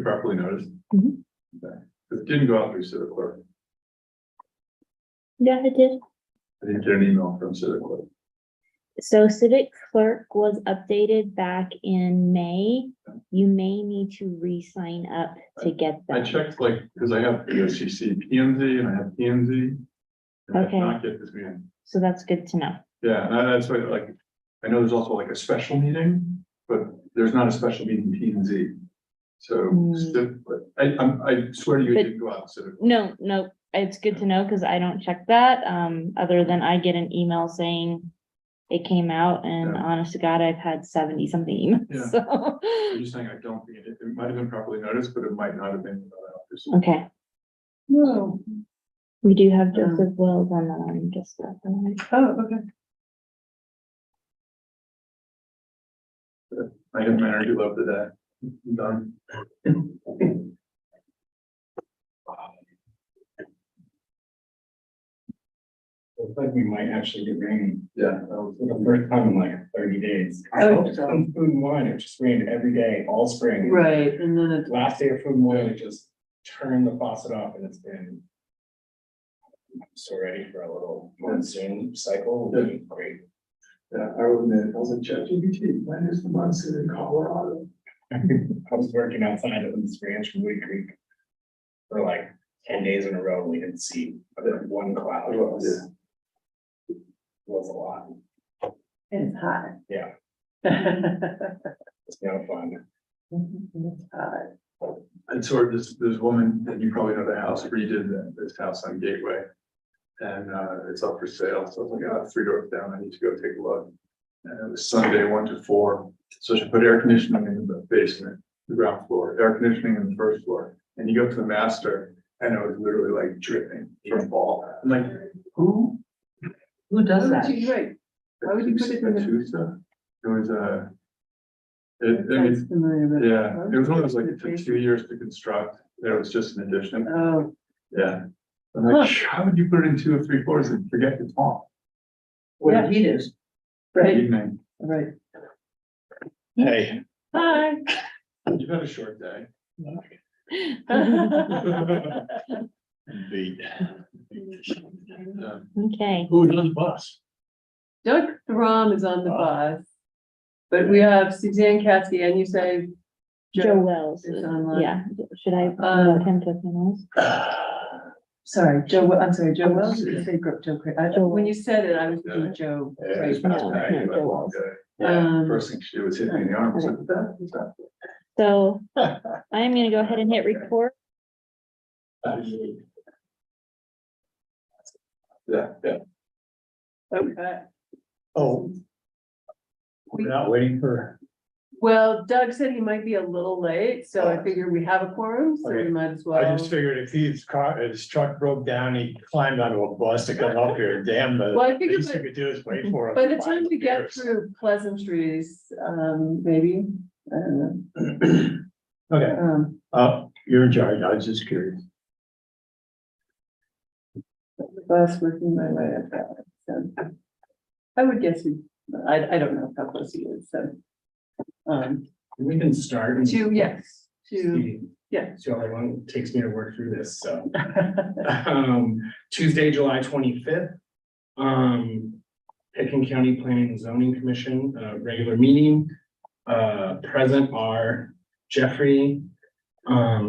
properly noticed? Mhm. Okay. It didn't go out through Civic Clerk. Yeah, it did. I didn't get an email from Civic Clerk. So Civic Clerk was updated back in May. You may need to re-sign up to get I that. checked because I have the OCC PMZ and I have PMZ. And I did Okay. not get this meeting. So that's good to know. Yeah, and that's why I know there's also a special meeting, but there's not a special meeting PMZ. So I swear to you, it But- didn't go out. Civic. No, it's good to know because I don't check that. Other than I get an email saying it came out and Yeah. honest to God, I've had 70 something emails, Yeah. so. I'm just saying, I don't think it might have been properly noticed, but it might not have been. Okay, No. we do have Joseph Wells on the line, just. Oh, okay. I have an energy love today. I'm done. Looks like we might actually get rain. Yeah. For the first time in like 30 days. I hope so. On Food and Wine, it just rained every day, all spring. Right, and then it, Last day of Food and Wine, it just turned the faucet off and it's been. So ready for a little monsoon cycle, will be great. Yeah, I was like, ChatGPT, when is the monsoon in Colorado? I was working outside of this ranch from Wood Creek. For like 10 days in a row, we didn't see one cloud. It was a lot, it's hot. yeah, it's no fun. It's hot. And sort of this woman, and you probably know the house, redid this house on Gateway. And it's up for sale, so I was like, 3 doors down, I need to go take a look. And it was Sunday, 1 to 4, so she put air conditioning in the basement, the ground floor, air conditioning in the first floor. And you go to the master, and it was literally like dripping from fall. I'm like, who? Who does that? Right. Why would you put it in the? Atusa? It was I Sounds mean, familiar, but- yeah, it was one of those it took 2 years to construct, it was just an addition, Oh, yeah. I'm like, how would you put it in 2 or 3 floors and forget the top? yeah, he is. Right, Evening, right. hey, Hi. you've had a short day. Beat. Yeah. Okay, Who's on the bus? Doug Throm is on the bus. But we have Suzanne Caskey and you say. Joe Wells, is online. yeah, should I promote him to finals? Sorry, Joe, I'm sorry, Joe Wells, or did you say Joe Craig? Joe When you said it, I was thinking Joe. Yeah, Craig. it's fast No, back, no, you had a Joe long Wells. day. Yeah, Um, first thing she did was hit me in the arm, I was like, "What the- what's that?" So I am gonna go ahead and hit record. Yeah, yeah. Okay. Oh, we're not waiting for, Well, Doug said he might be a little late, so I figured we have a quorum, so we Okay. might as well. I just figured if his truck broke down, he climbed onto a bus to come up here, damn, Well, I the figured least you could do is wait for him. by the for time 5 we get years. through pleasantries, maybe, I don't know. Okay, you're in charge, I was just curious. The bus working my way up that, so. I would guess I don't know how close he is, so. We can start. and Yes, see yeah. See how long it takes me to work through this, so. Tuesday, July 25th. Picken County Planning and Zoning Commission, regular meeting. Present are Jeffrey,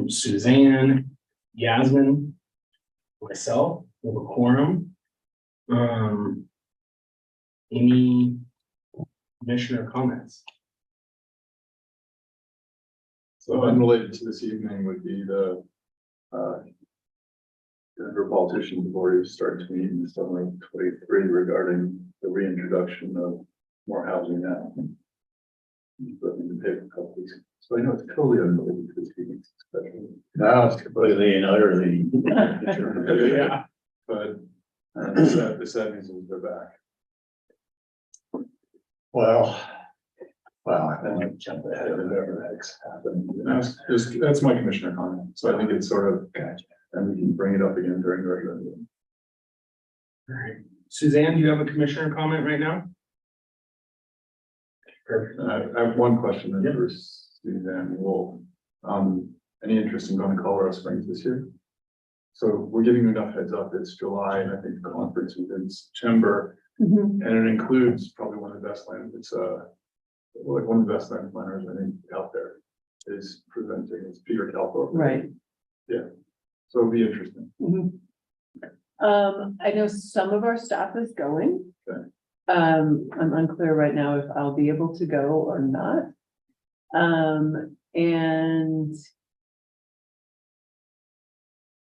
Suzanne, Yasmin, myself, we have a quorum. Any commissioner comments? So unrelated to this evening would be the Denver politicians have already started to meet in the summer of 23 regarding the reintroduction of more housing now. But in the paper a couple weeks ago. So I know it's totally unrelated to this evening, especially. Now it's completely and utterly. Yeah. But the sad news is they're back. Well, I might jump ahead of whatever that's happened. That's my commissioner comment. So I think it's sort of, and we can bring it up again during the regular meeting. All right. Suzanne, do you have a commissioner comment right now? Perfect. I have one question then for Suzanne Wolf. any interest in going to Colorado Springs this year? So we're giving you enough heads up. It's July, and I think the conference is in September, Mhm. and it includes probably one of the best land. It's like one of the best land planners I think out there is presenting. It's Peter Calthorpe. Right. So it'll be interesting. Mhm. I know some of our staff is going. Okay. I'm unclear right now if I'll be able to go or not. And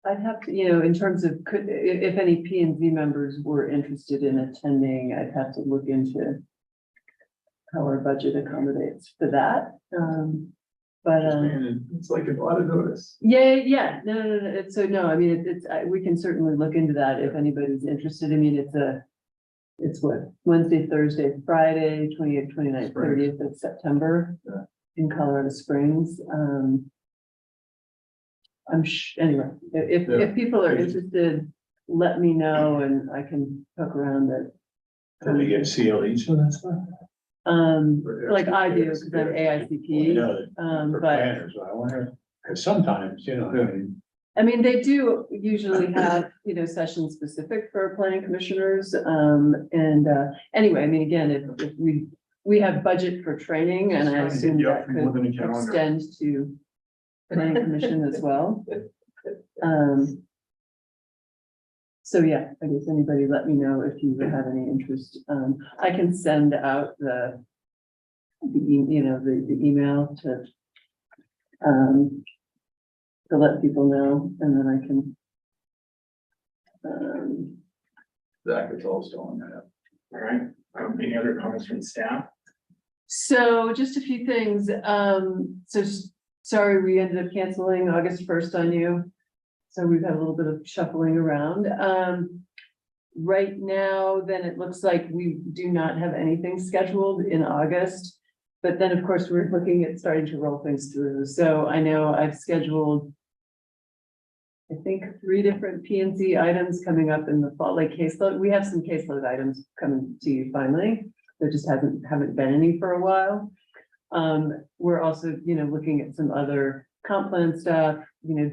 I'd have to, in terms of if any P and Z members were interested in attending, I'd have to look into how our budget accommodates for that. But, Man, it's like a lot of notice. yeah, no, it's, so no, I mean, we can certainly look into that if anybody's interested. I mean, it's what, Wednesday, Thursday, Friday, 28th, 29th, Springs. 30th of September. Yeah. In Colorado Springs. Anyway, if people are interested, let me know and I can poke around it. Do they get CLEs for that stuff? Like I do, because I'm AICP. For But planners, I wonder, because sometimes, I mean, they do usually have, sessions specific for planning commissioners. Anyway, I mean, again, if we have budget for training and I Just trying assume to get you that up for more than a could calendar. extend to planning commission as well. So yeah, I guess anybody let me know if you would have any interest. I can send out the email to let people know, and then I can Zach, it's all still on that. All right, any other comments from staff? So just a few things. Sorry, we ended up canceling August 1st on you. So we've had a little bit of shuffling around. Right now, then it looks like we do not have anything scheduled in August. But then, of course, we're looking at starting to roll things through. So I know I've scheduled, I think, 3 different P and Z items coming up in the fall, like caseload. We have some caseload items coming to you finally. There just haven't been any for a while. We're also, looking at some other comp plan stuff,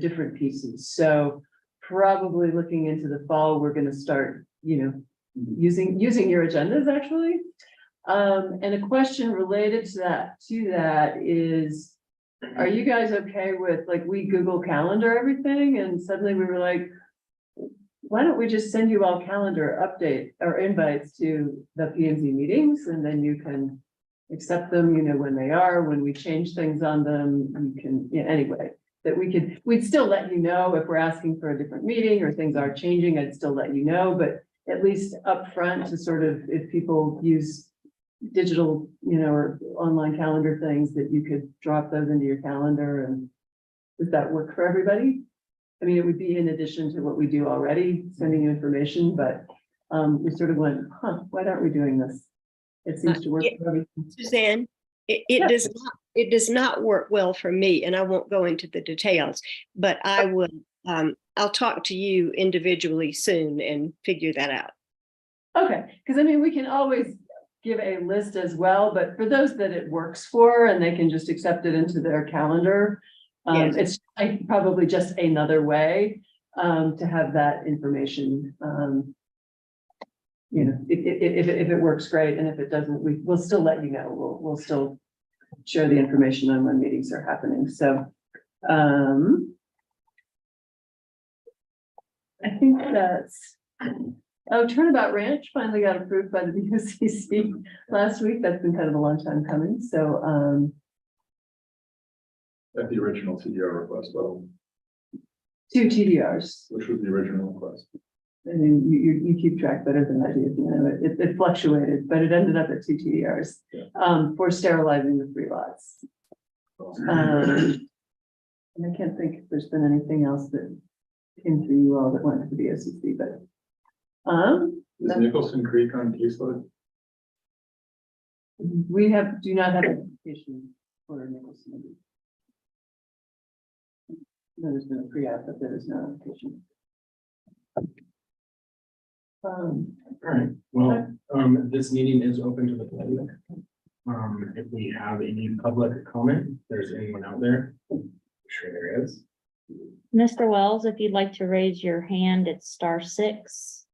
different pieces. So probably looking into the fall, we're gonna start, using your agendas actually. And a question related to that is, are you guys okay with, like, we Google Calendar everything and suddenly we were like, why don't we just send you all calendar update or invites to the P and Z meetings, and then you can accept them, when they are, when we change things on them, you can, anyway, that we'd still let you know if we're asking for a different meeting or things are changing, I'd still let you know, but at least upfront to sort of, if people use digital, or online calendar things, that you could drop those into your calendar. And does that work for everybody? I mean, it would be in addition to what we do already, sending you information, but we sort of went, why aren't we doing this? It seems to work for everything. Suzanne, it Yeah. does not work well for me, and I won't go into the details, but I will, I'll talk to you individually soon and figure that out. Okay, because I mean, we can always give a list as well, but for those that it works for and they can just accept it into their calendar. Yes. It's probably just another way to have that information. If it works, great, and if it doesn't, we'll still let you know. We'll still share the information on when meetings are happening. So I think that's. Oh, Turnabout Ranch finally got approved by the BOCC last week. That's been kind of a long time coming. So At the original TDR request level, 2 TDRs. which was the original request. I mean, you keep track better than I do. It fluctuated, but it ended up at 2 TDRs for sterilizing the 3 lots. And I can't think if there's been anything else that came through you all that went to the BOCC, but. Is Nicholson Creek on caseload? We do not have an application for Nicholson. There's been a pre-app, but there is no application. All right, well, this meeting is open to the public. If we have any public comment, if there's anyone out there, Sure there is. Mr. Wells, if you'd like to raise your hand, it's *6.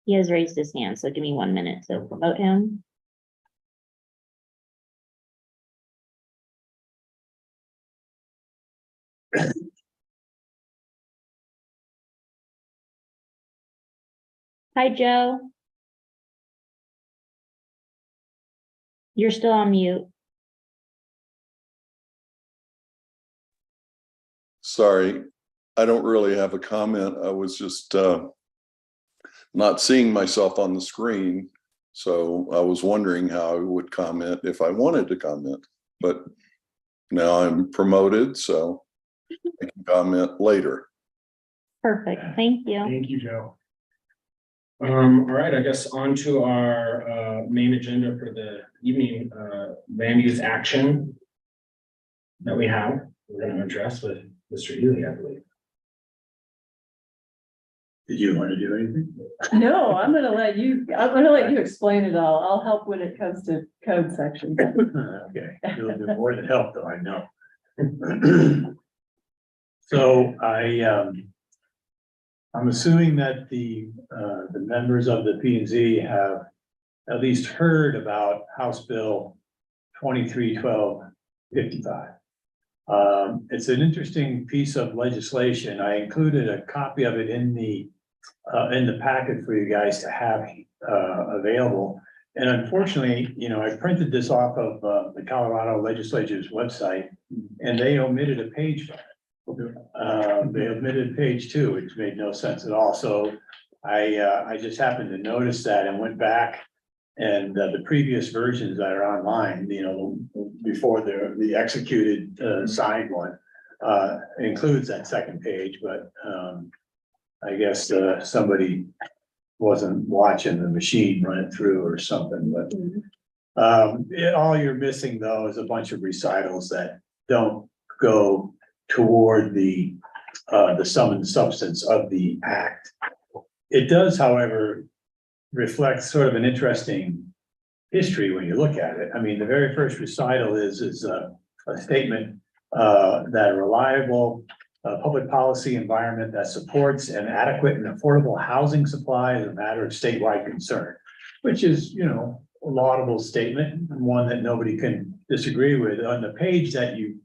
He has raised his hand, so give me 1 minute to promote him. Hi, Joe. You're still on mute. Sorry, I don't really have a comment. I was just not seeing myself on the screen. So I was wondering how I would comment if I wanted to comment, but now I'm promoted, so I can comment later. Perfect, thank you. Thank you, Joe. All right, I guess on to our main agenda for the evening, land use action that we have. We're going to address with Mr. Ely, I believe. Did you want to do anything? No, I'm gonna let you explain it all. I'll help when it comes to code sections. Okay, you'll do more than help, though, I know. So I'm assuming that the members of the P and Z have at least heard about House Bill 231255. It's an interesting piece of legislation. I included a copy of it in the packet for you guys to have available. And unfortunately, you know, I printed this off of the Colorado Legislature's website, and they omitted a page. They omitted page 2, which made no sense at all. So I just happened to notice that and went back, and the previous versions that are online, you know, before the executed signed one, includes that second page, but I guess somebody wasn't watching the machine run it through or something, but all you're missing though is a bunch of recitals that don't go toward the sum and substance of the act. It does, however, reflect sort of an interesting history when you look at it. I mean, the very first recital is a statement that a reliable public policy environment that supports an adequate and affordable housing supply is a matter of statewide concern, which is, you know, a laudable statement and one that nobody can disagree with. On the page that you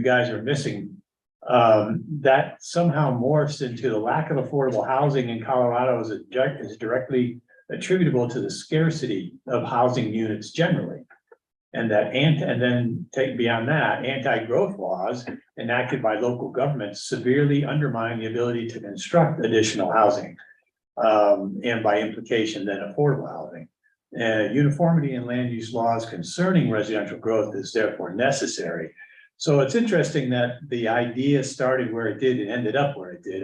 guys are missing, that somehow morphs into the lack of affordable housing in Colorado is directly attributable to the scarcity of housing units generally. And then take beyond that, anti-growth laws enacted by local governments severely undermine the ability to construct additional housing. And by implication, then affordable housing. Uniformity in land use laws concerning residential growth is therefore necessary. So it's interesting that the idea started where it did and ended up where it did.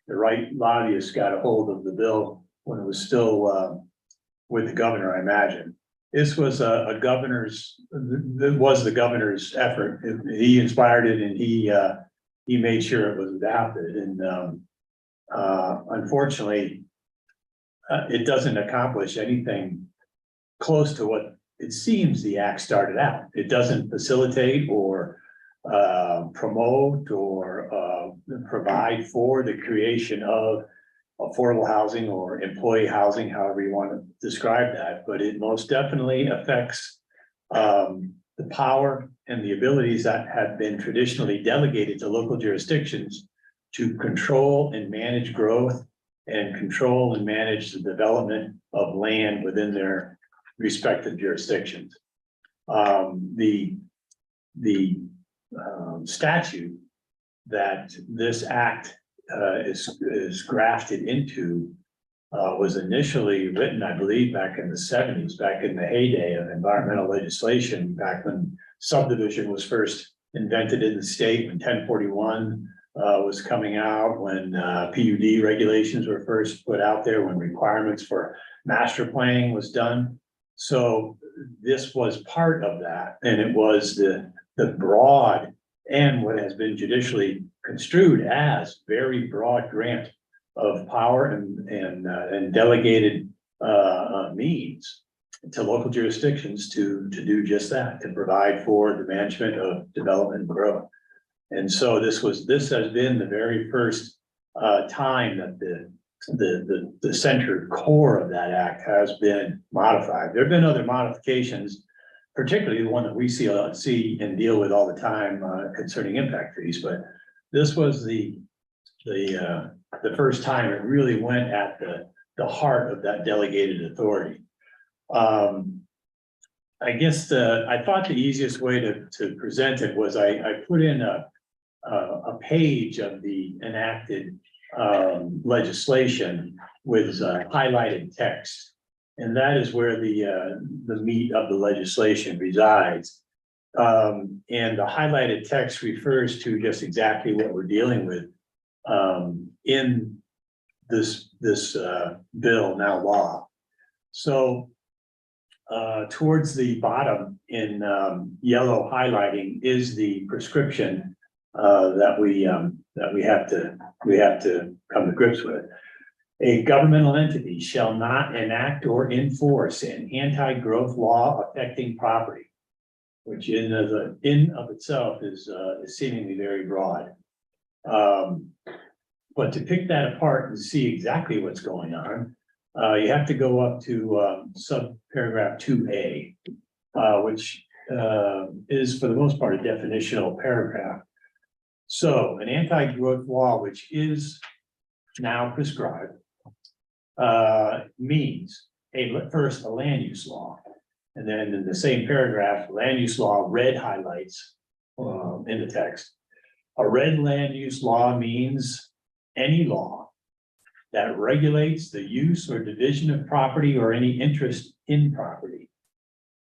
The right lobbyists got a hold of the bill when it was still with the governor, I imagine. This was the governor's effort. He inspired it, and he made sure it was adopted. And unfortunately, it doesn't accomplish anything close to what it seems the act started out. It doesn't facilitate or promote or provide for the creation of affordable housing or employee housing, however you want to describe that, but it most definitely affects the power and the abilities that have been traditionally delegated to local jurisdictions to control and manage growth and control and manage the development of land within their respective jurisdictions. The statute that this act is grafted into was initially written, I believe, back in the 70s, back in the heyday of environmental legislation, back when subdivision was first invented in the state, when 1041 was coming out, when PUD regulations were first put out there, when requirements for master planning was done. So this was part of that, and it was the broad and what has been judicially construed as very broad grant of power and delegated means to local jurisdictions to do just that, to provide for the management of development and growth. And so this has been the very first time that the center core of that act has been modified. There have been other modifications, particularly the one that we see and deal with all the time concerning impact fees, but this was the first time it really went at the heart of that delegated authority. I guess I thought the easiest way to present it was I put in a page of the enacted legislation with highlighted text. And that is where the meat of the legislation resides. And the highlighted text refers to just exactly what we're dealing with in this bill, now law. So towards the bottom in yellow highlighting is the prescription that we have to come to grips with. A governmental entity shall not enact or enforce an anti-growth law affecting property, which in of itself is seemingly very broad. But to pick that apart and see exactly what's going on, you have to go up to subparagraph 2A, which is for the most part a definitional paragraph. So an anti-growth law, which is now prescribed, means first a land use law. And then in the same paragraph, land use law, red highlights in the text. A red land use law means any law that regulates the use or division of property or any interest in property.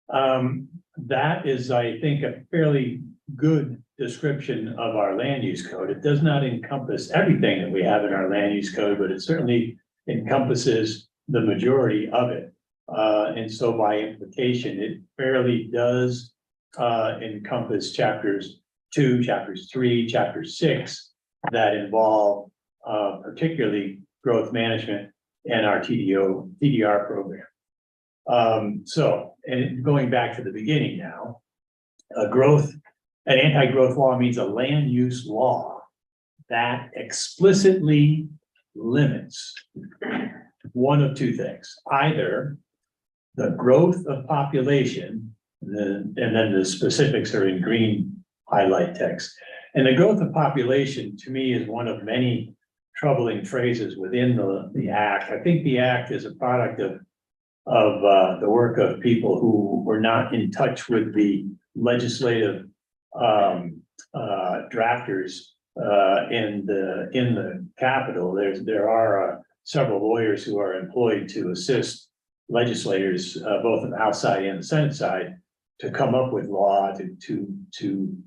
That is, I think, a fairly good description of our land use code. It does not encompass everything that we have in our land use code, but it certainly encompasses the majority of it. And so by implication, it fairly does encompass chapters 2, chapters 3, chapter 6 that involve particularly growth management and our TDR program. So, and going back to the beginning now, an anti-growth law means a land use law that explicitly limits one of two things: either the growth of population, and then the specifics are in green highlight text. And the growth of population, to me, is one of many troubling phrases within the act. I think the act is a product of the work of people who were not in touch with the legislative drafters in the Capitol. There are several lawyers who are employed to assist legislators, both on the House side and the Senate side, to come up with law to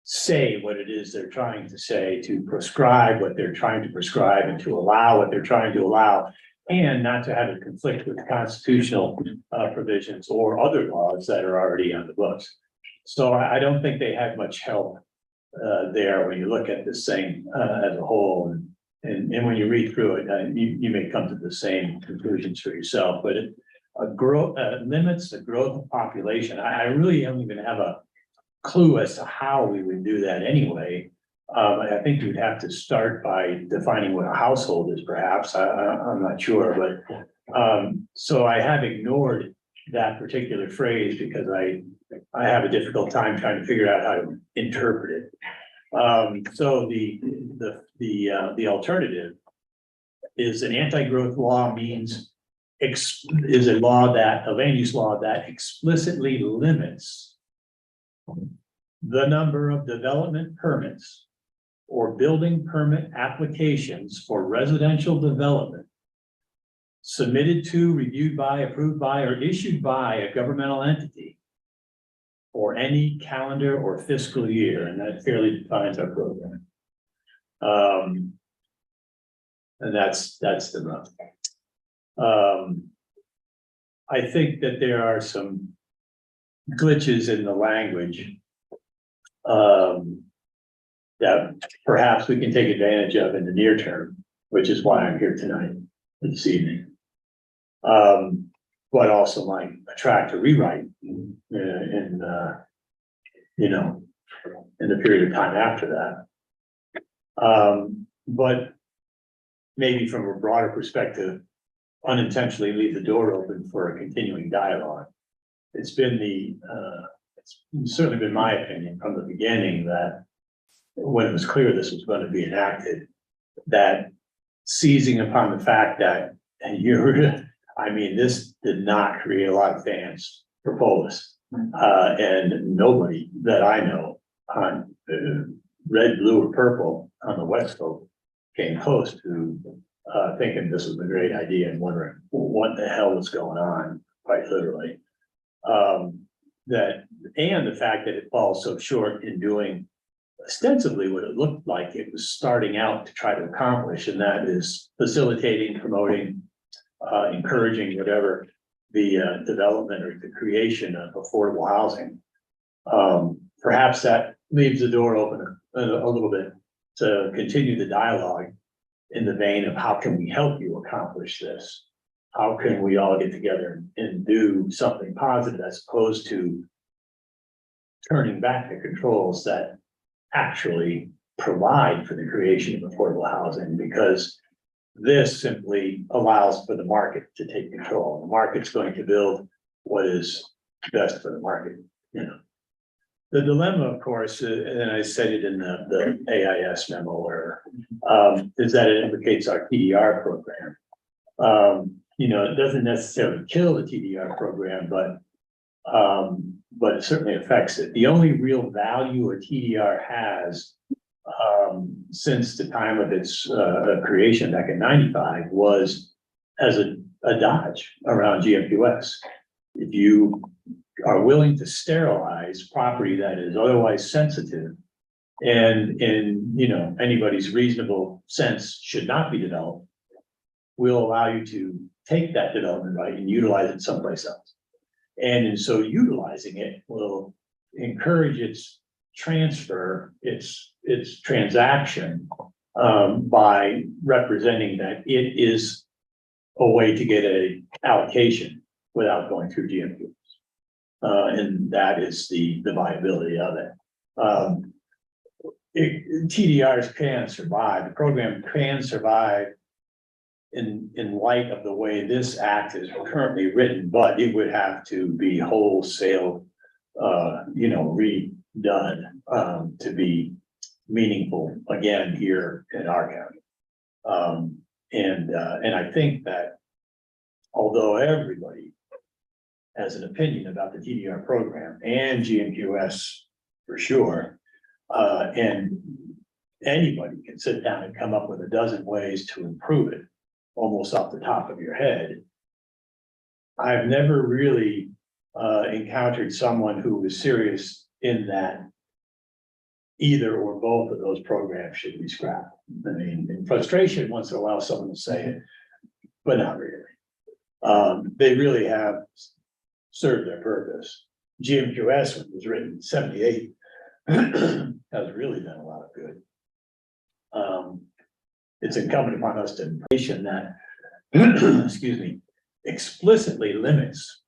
say what it is they're trying to say, to prescribe what they're trying to prescribe, and to allow what they're trying to allow, and not to have it conflict with constitutional provisions or other laws that are already on the books. So I don't think they had much help there when you look at this thing as a whole. And when you read through it, you may come to the same conclusions for yourself, but it limits the growth of population. I really don't even have a clue as to how we would do that anyway. I think you'd have to start by defining what a household is, perhaps. I'm not sure, but so I have ignored that particular phrase because I have a difficult time trying to figure out how to interpret it. So the alternative is an anti-growth law means is a land use law that explicitly limits the number of development permits or building permit applications for residential development submitted to, reviewed by, approved by, or issued by a governmental entity for any calendar or fiscal year, and that fairly defines our program. And that's the rub. I think that there are some glitches in the language that perhaps we can take advantage of in the near term, which is why I'm here tonight, this evening. But also might attract a rewrite you know, in the period of time after that. But maybe from a broader perspective, unintentionally leave the door open for a continuing dialogue. It's been it's certainly been my opinion from the beginning that when it was clear this was going to be enacted, that seizing upon the fact that, and this did not create a lot of fans for Polis. And nobody that I know on red, blue, or purple on the West Coast came close to thinking this was a great idea and wondering what the hell was going on, quite literally. And the fact that it falls so short in doing ostensibly what it looked like it was starting out to try to accomplish, and that is facilitating, promoting, encouraging whatever the development or the creation of affordable housing. Perhaps that leaves the door open a little bit to continue the dialogue in the vein of how can we help you accomplish this? How can we all get together and do something positive as opposed to turning back the controls that actually provide for the creation of affordable housing, because this simply allows for the market to take control. The market's going to build what is best for the market, you know. The dilemma, of course, and I said it in the AIS memo, where is that it implicates our TDR program. It doesn't necessarily kill the TDR program, but it certainly affects it. The only real value a TDR has since the time of its creation back in '95 was as a dodge around GMQS. If you are willing to sterilize property that is otherwise sensitive and in anybody's reasonable sense should not be developed, will allow you to take that development right and utilize it someplace else. And in so utilizing it will encourage its transfer, its transaction by representing that it is a way to get a allocation without going through GMQs. And that is the viability of it. TDRs can survive. The program can survive in light of the way this act is currently written, but it would have to be wholesale, redone to be meaningful again here in our county. And I think that although everybody has an opinion about the TDR program and GMQS for sure, and anybody can sit down and come up with a dozen ways to improve it almost off the top of your head, I've never really encountered someone who was serious in that either or both of those programs should be scrapped. I mean, in frustration, once in a while, someone will say it, but not really. They really have served their purpose. GMQS, when it was written in '78, has really done a lot of good. It's incumbent upon us to mention that, excuse me, explicitly limits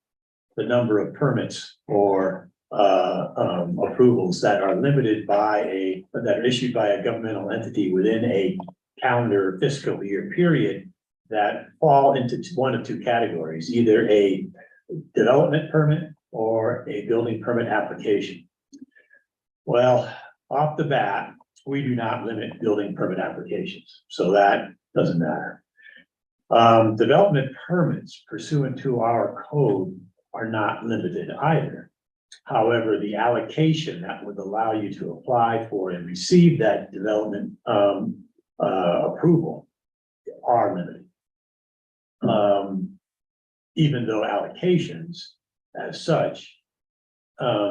the number of permits or approvals that are limited by that are issued by a governmental entity within a calendar fiscal year period that fall into one of two categories, either a development permit or a building permit application. Well, off the bat, we do not limit building permit applications, so that doesn't matter. Development permits pursuant to our code are not limited either. However, the allocation that would allow you to apply for and receive that development approval are limited. Even though allocations as such,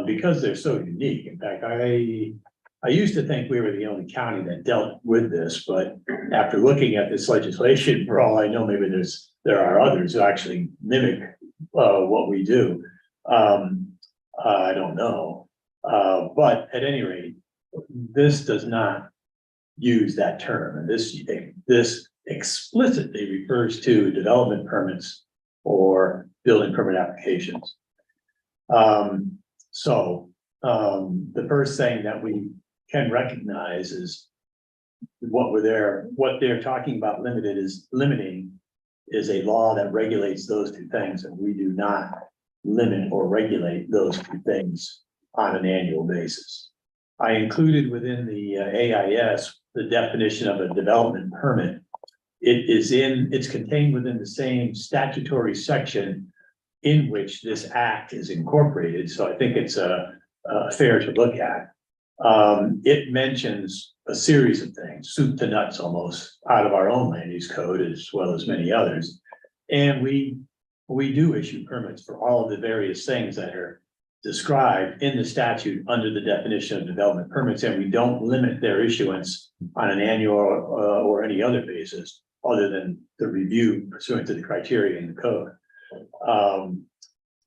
because they're so unique. In fact, I used to think we were the only county that dealt with this, but after looking at this legislation, for all I know, maybe there are others who actually mimic what we do. I don't know. But at any rate, this does not use that term. And this explicitly refers to development permits or building permit applications. The first thing that we can recognize is what they're talking about limiting is a law that regulates those two things, and we do not limit or regulate those two things on an annual basis. I included within the AIS, the definition of a development permit. It's contained within the same statutory section in which this act is incorporated, so I think it's fair to look at. It mentions a series of things, soup to nuts almost, out of our own land use code as well as many others. And we do issue permits for all of the various things that are described in the statute under the definition of development permits, and we don't limit their issuance on an annual or any other basis other than the review pursuant to the criteria in the code.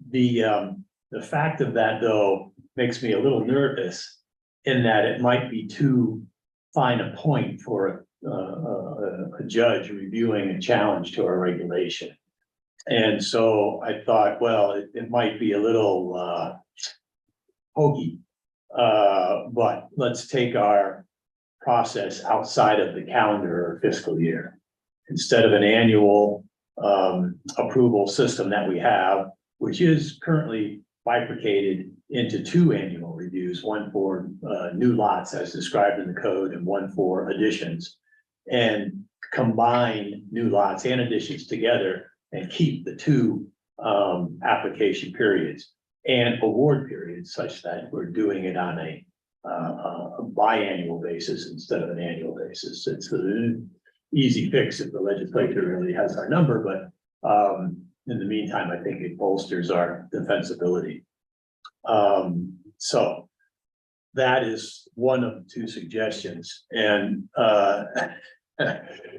The fact of that, though, makes me a little nervous in that it might be too fine a point for a judge reviewing a challenge to a regulation. And so I thought, well, it might be a little hokey, but let's take our process outside of the calendar or fiscal year. Instead of an annual approval system that we have, which is currently bifurcated into 2 annual reviews, one for new lots as described in the code and one for additions, and combine new lots and additions together and keep the 2 application periods and award periods such that we're doing it on a biannual basis instead of an annual basis. It's an easy fix if the legislature really has our number, but in the meantime, I think it bolsters our defensibility. So that is one of 2 suggestions. And,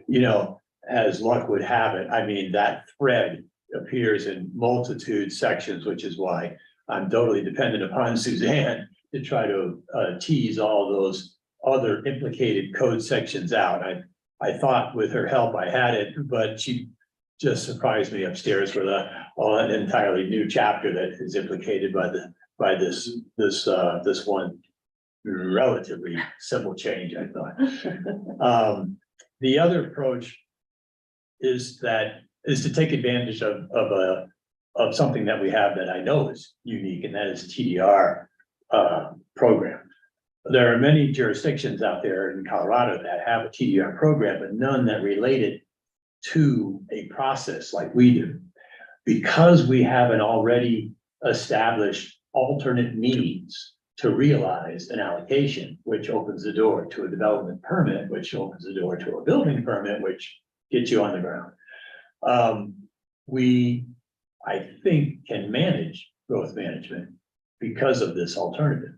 you know, as luck would have it, I mean, that thread appears in multitude sections, which is why I'm totally dependent upon Suzanne to try to tease all those other implicated code sections out. I thought with her help I had it, but she just surprised me upstairs with an entirely new chapter that is implicated by this one relatively simple change, I thought. The other approach is to take advantage of something that we have that I know is unique, and that is TDR program. There are many jurisdictions out there in Colorado that have a TDR program, but none that relate it to a process like we do. Because we have an already established alternate means to realize an allocation, which opens the door to a development permit, which opens the door to a building permit, which gets you on the ground. We, I think, can manage growth management because of this alternative.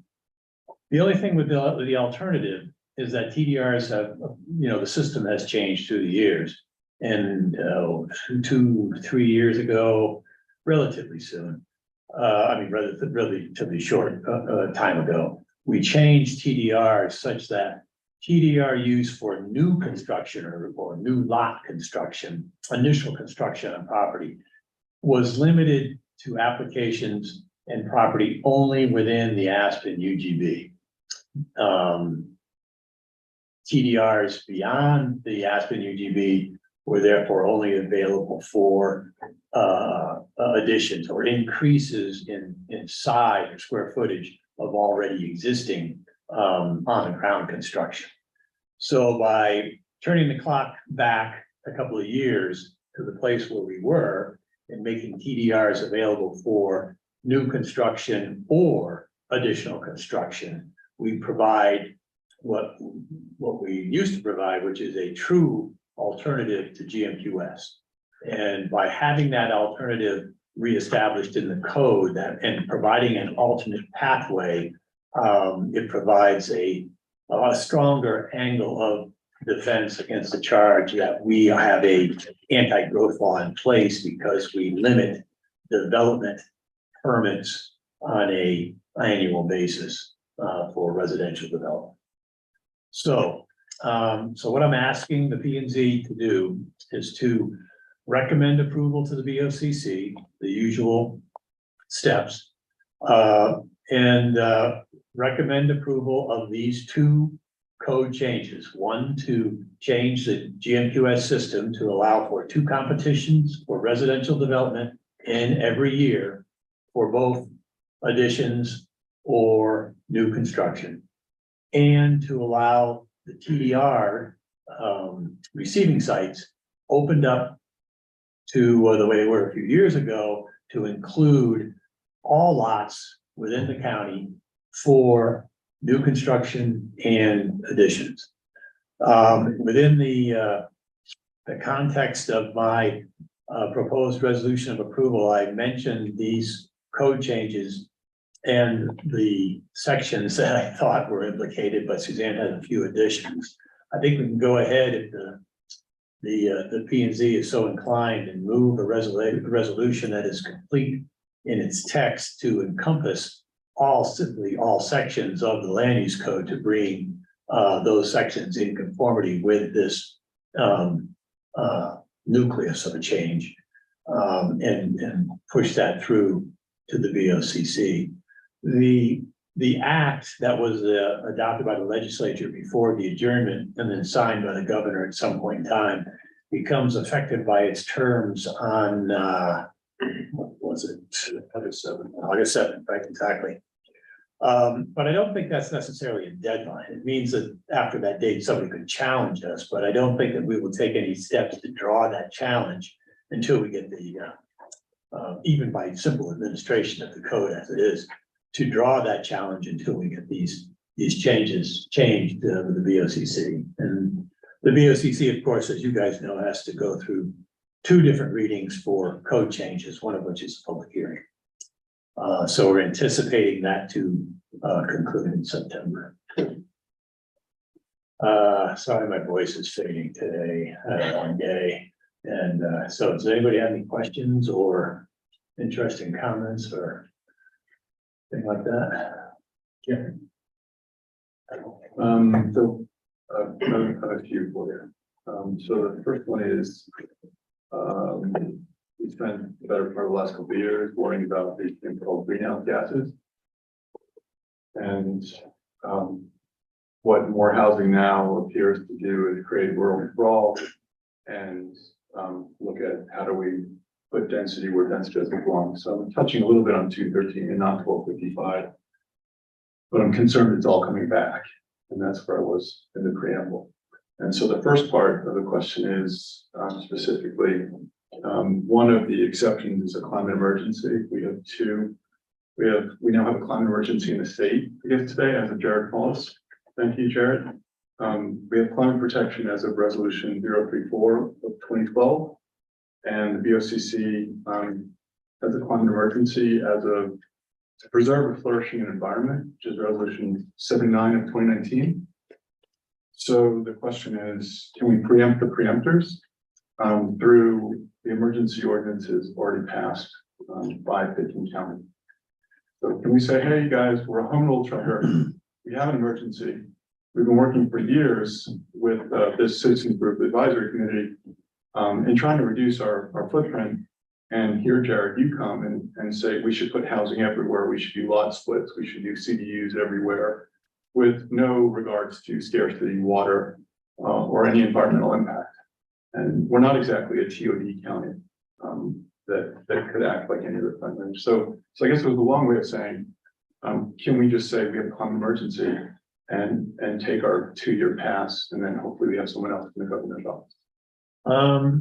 The only thing with the alternative is that TDRs have, you know, the system has changed through the years. And 2-3 years ago, relatively soon, I mean, relatively short time ago, we changed TDR such that TDR use for new construction or new lot construction, initial construction on property, was limited to applications and property only within the Aspen UGB. TDRs beyond the Aspen UGB were therefore only available for additions or increases in size or square footage of already existing on the ground construction. So by turning the clock back a couple of years to the place where we were and making TDRs available for new construction or additional construction, we provide what we used to provide, which is a true alternative to GMQS. And by having that alternative reestablished in the code and providing an alternate pathway, it provides a stronger angle of defense against the charge that we have a anti-growth law in place because we limit development permits on an annual basis for residential development. So what I'm asking the P&Z to do is to recommend approval to the BOCC, the usual steps. And recommend approval of these two code changes. One, to change the GMQS system to allow for 2 competitions for residential development in every year for both additions or new construction. And to allow the TDR receiving sites opened up to the way they were a few years ago, to include all lots within the county for new construction and additions. Within the context of my proposed resolution of approval, I mentioned these code changes and the sections that I thought were implicated, but Suzanne has a few additions. I think we can go ahead if the P and Z is so inclined and move a resolution that is complete in its text to encompass simply all sections of the land use code, to bring those sections in conformity with this nucleus of a change, and push that through to the BOCC. The act that was adopted by the legislature before the adjournment and then signed by the governor at some point in time becomes effective by its terms on what was it? August 7th, right, exactly. But I don't think that's necessarily a deadline. It means that after that date, somebody could challenge us, but I don't think that we will take any steps to draw that challenge until we get the even by simple administration of the code as it is, to draw that challenge until we get these changes changed with the BOCC. And the BOCC, of course, as you guys know, has to go through 2 different readings for code changes, one of which is a public hearing. So we're anticipating that to conclude in September. Sorry, my voice is fading today, one day. And so does anybody have any questions or interesting comments or thing like that? Yeah. So I have a few for you. So the first one is, we spent the better part of the last couple of years worrying about these things called greenhouse gases. And what more housing now appears to do is create rural sprawl and look at how do we put density where density doesn't belong. So I'm touching a little bit on 213 and not 1255, but I'm concerned it's all coming back. And that's where I was in the preamble. And so the first part of the question is specifically, one of the exceptions is a climate emergency. We have 2. We now have a climate emergency in the state, I guess today, as of Jared Paulus. Thank you, Jared. We have climate protection as of resolution 034 of 2012. And the BOCC has a climate emergency as of to preserve a flourishing environment, which is resolution 79 of 2019. So the question is, can we preempt the preemptors through the emergency ordinances already passed by Pickens County? So can we say, hey, guys, we're a home rule charter. We have an emergency. We've been working for years with this citizen group advisory committee in trying to reduce our footprint. And here, Jared, you come and say we should put housing everywhere. We should do lot splits. We should do CDUs everywhere with no regards to scarcity, water, or any environmental impact. And we're not exactly a TOD county that could act like any other country. So I guess it was a long way of saying, can we just say we have a climate emergency and take our 2-year pass, and then hopefully we have someone else in the governor's office?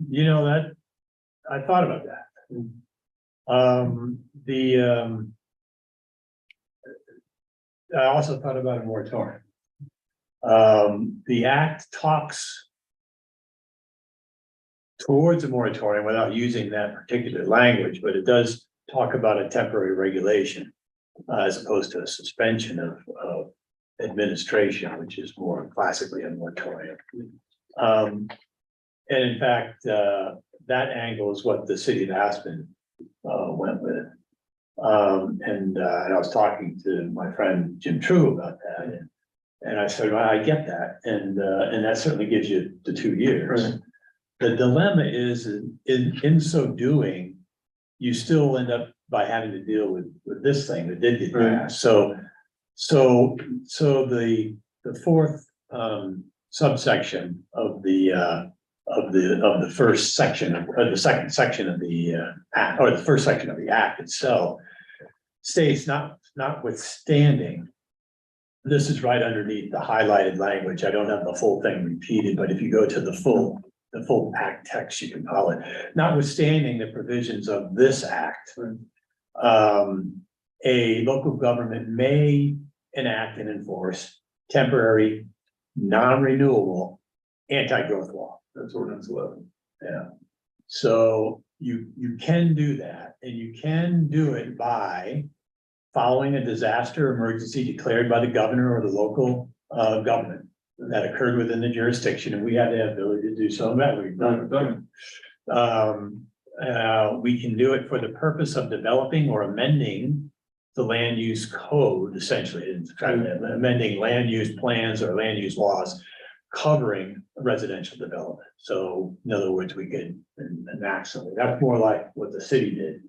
You know, that I thought about that. I also thought about a moratorium. The act talks towards a moratorium without using that particular language, but it does talk about a temporary regulation as opposed to a suspension of administration, which is more classically a moratorium. And in fact, that angle is what the city of Aspen went with. And I was talking to my friend Jim True about that, and I said, well, I get that, and that certainly gives you the 2 years. Right. The dilemma is in so doing, you still end up by having to deal with this thing that did get Right. passed. So the fourth subsection of the first section of the second section of the act, or the first section of the act itself states notwithstanding. This is right underneath the highlighted language. I don't have the full thing repeated, but if you go to the full act text, you can call it, notwithstanding the provisions of this act. A local government may enact and enforce temporary, non-renewable anti-growth law. That's ordinance 11. Yeah. So you can do that, and you can do it by following a disaster emergency declared by the governor or the local government that occurred within the jurisdiction, and we have the ability to do so. And that we've done. We can do it for the purpose of developing or amending the land use code, essentially, it's kind of amending land use plans or land use laws covering residential development. So in other words, we could enact something. That's more like what the city did.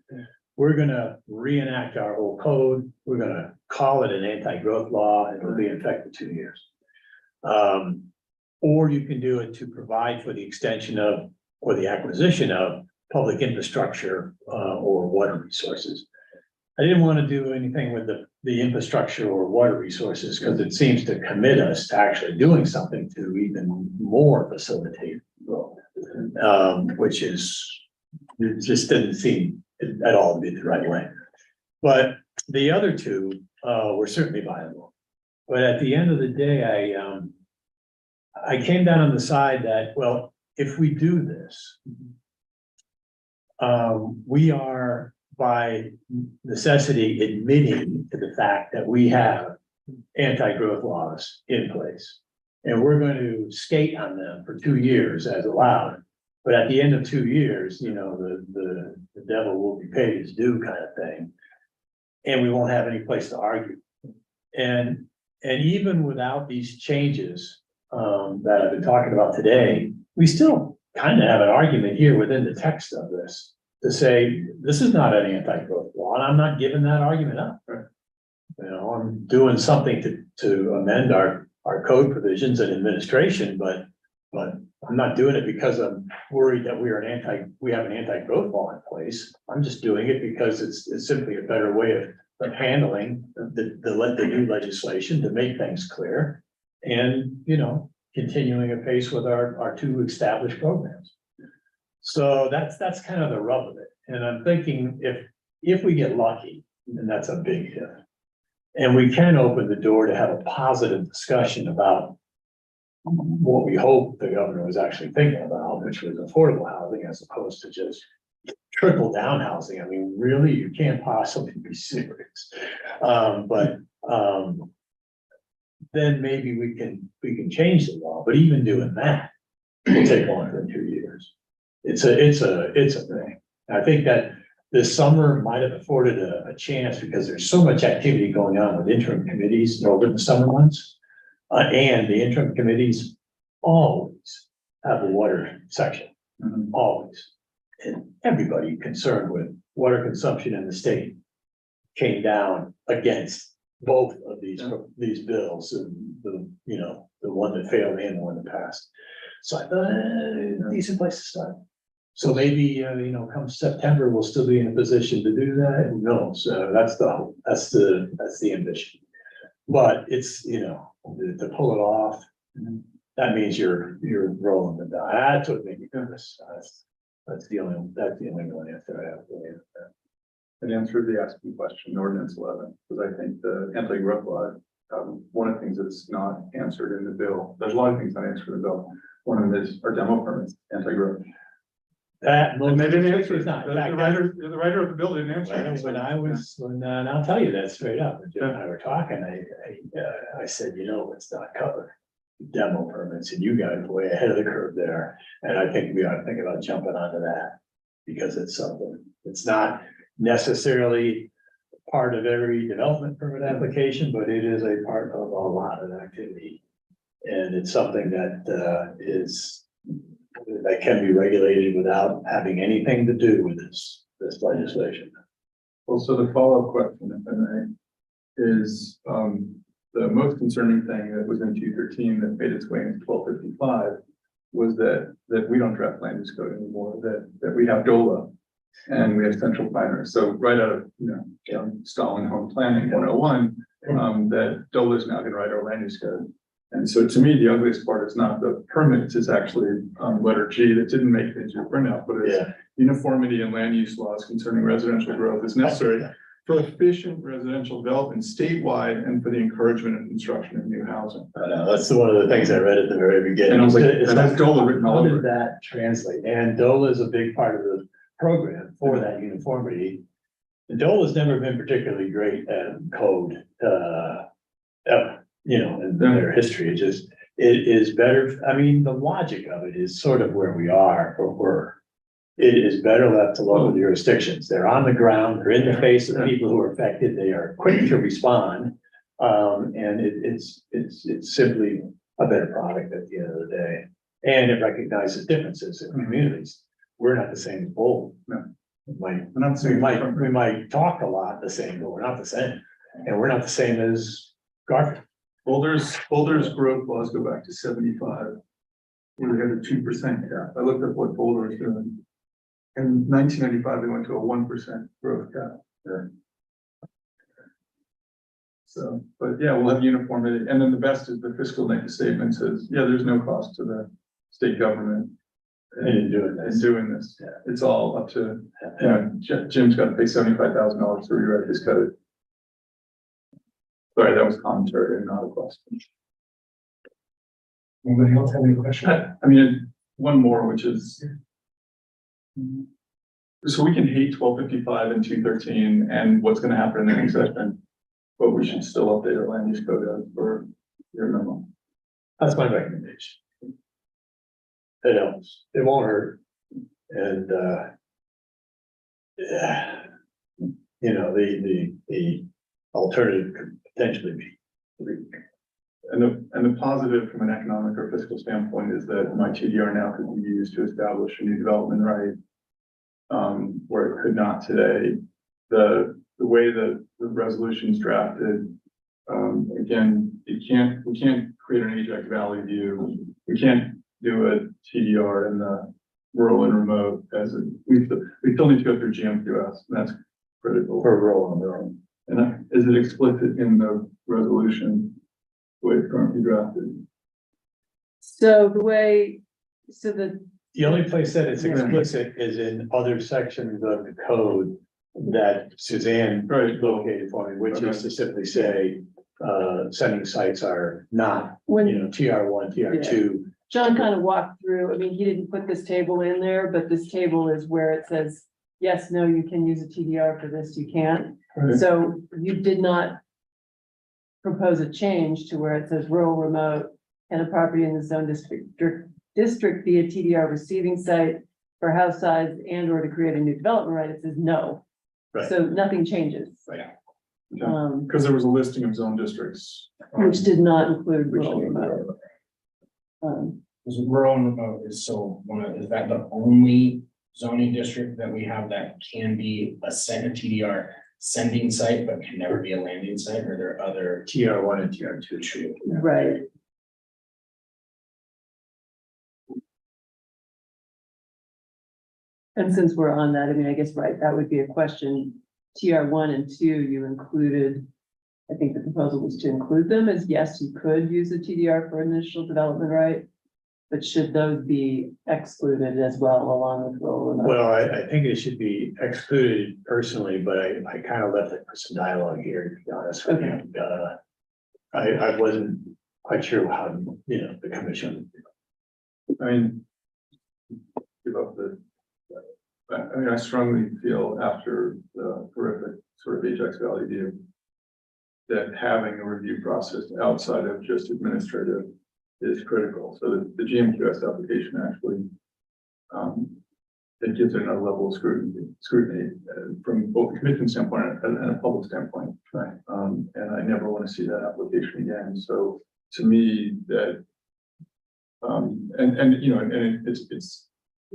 We're gonna reenact our whole code. We're gonna call it an anti-growth law, and it'll be in effect for 2 years. Or you can do it to provide for the extension of, or the acquisition of public infrastructure, or water resources. I didn't want to do anything with the infrastructure or water resources because it seems to commit us to actually doing something to even more facilitate growth. Which it just didn't seem at all to be the right way. But the other two were certainly viable. But at the end of the day, I came down on the side that, well, if we do this, we are by necessity admitting to the fact that we have anti-growth laws in place. And we're going to skate on them for 2 years as allowed. But at the end of 2 years, you know, the devil will be paid his due kind of thing. And we won't have any place to argue. And even without these changes that I've been talking about today, we still kind of have an argument here within the text of this to say, this is not an anti-growth law, and I'm not giving that argument up. Right. You know, I'm doing something to amend our code provisions and administration, but I'm not doing it because I'm worried that we have an anti-growth law in place. I'm just doing it because it's simply a better way of handling the new legislation to make things clear. And, you know, continuing apace with our 2 established programs. So that's kind of the rub of it. And I'm thinking if we get lucky, and that's a big if, and we can open the door to have a positive discussion about what we hope the governor was actually thinking about, which was affordable housing as opposed to just trickle down housing. I mean, really, you can't possibly be serious. Then maybe we can change the law, but even doing that will take longer than 2 years. It's a thing. I think that this summer might have afforded a chance because there's so much activity going on with interim committees over the summer months. And the interim committees always have a water section, always. And everybody concerned with water consumption in the state came down against both of these bills, and the one that failed and the one that passed. So I thought, decent place to start. So maybe, come September, we'll still be in a position to do that. Who knows? That's the hope. That's the ambition. But it's, to pull it off, that means you're rolling the dice. That's what made me nervous. That's the only one answer I have. It answered the asking question, ordinance 11, because I think the anti-growth law, one of the things that's not answered in the bill, there's a lot of things not answered in the bill. One of them is our demo permits, anti-growth. That, And they didn't answer it's it. not. The In fact, writer of the bill didn't answer it. and I'll tell you that straight up, when Jim and I were talking, I said, it's not covered. Demo permits, and you guys are way ahead of the curve there, and I think we ought to think about jumping onto that. Because it's something, it's not necessarily part of every development permit application, but it is a part of a lot of activity. And it's something that is that can be regulated without having anything to do with this legislation. Well, so the follow-up question, if I may, is, the most concerning thing that was in 213 that made its way into 1255 was that we don't draft land use code anymore, that we have DOLA and we have central planners. So right out of, Stalin Home Planning 101, that DOLA is now gonna write our land use code. And so to me, the ugliest part is not the permits, it's actually letter G that didn't make it into a printout, but it's uniformity in land use laws concerning residential growth is necessary for efficient residential development statewide and for the encouragement and construction of new housing. I know, that's one of the things I read at the very beginning. And I was like, It's and that's DOLA written all How over did it. that translate? And DOLA is a big part of the program for that uniformity. And DOLA's never been particularly great at code, ever, in their history. It is better, I mean, the logic of it is sort of where we are, or were. It is better left to local jurisdictions. They're on the ground, they're in the face of people who are affected, they are quick to respond. And it's simply a better product at the end of the day. And it recognizes differences in communities. We're not the same as Bold. No. We might talk a lot the same, but we're not the same. And we're not the same as Garfield. Boulder's growth laws go back to 75. When we had a 2% cap. I looked up what Boulder is doing. In 1995, they went to a 1% growth cap. So, but yeah, we'll have uniformity. And then the best is the fiscal statement says, there's no cost to the state government In doing in this. doing this. It's all up to, Jim's got to pay $75,000 to rewrite his code. Sorry, that was commentary and not a question. Anybody else have any questions? I mean, one more, which is. So we can hate 1255 and 213 and what's gonna happen in the next session. But we should still update our land use code as for your memo. That's my recommendation. It helps. It won't hurt. And, the alternative could potentially be. And the positive from an economic or fiscal standpoint is that my TDR now could be used to establish a new development right. Where it could not today. The way that the resolution is drafted, again, we can't create an Ajax Valley view. We can't do a TDR in the rural and remote we still need to go through GMQS, and that's critical. For rural and rural. And is it explicit in the resolution, the way it's currently drafted? So The only place that it's explicit is in other sections of the code that Suzanne Right. located for me, which is to simply say, sending sites are not, when TR1, TR2. John kind of walked through, I mean, he didn't put this table in there, but this table is where it says, yes, no, you can use a TDR for this, you can't. Right. So you did not propose a change to where it says rural remote and a property in the zone district be a TDR receiving site for house size and or to create a new development right, it says no. Right. So nothing changes. Okay. Um, Because there was a listing of zone districts. which did not include Which rural did not- remote. Is rural and remote is is that the only zoning district that we have that can be a TDR sending site, but can never be a landing site, or are there other TR1 and TR2. true? Right. And since we're on that, I mean, I guess, right, that would be a question. TR1 and 2, you included, I think the proposal was to include them as, yes, you could use a TDR for initial development right. But should those be excluded as well along with rural remote? Well, I think it should be excluded personally, but I kind of left it for some dialogue here, to be honest with you. I wasn't quite sure how, the commission. I mean. Give up I strongly feel after the horrific sort of Ajax Valley view. That having a review process outside of just administrative is critical, so that the GMQS application actually. It gives it another level of scrutiny from both the commission standpoint and a public standpoint. Right. And I never want to see that application again, so to me, that.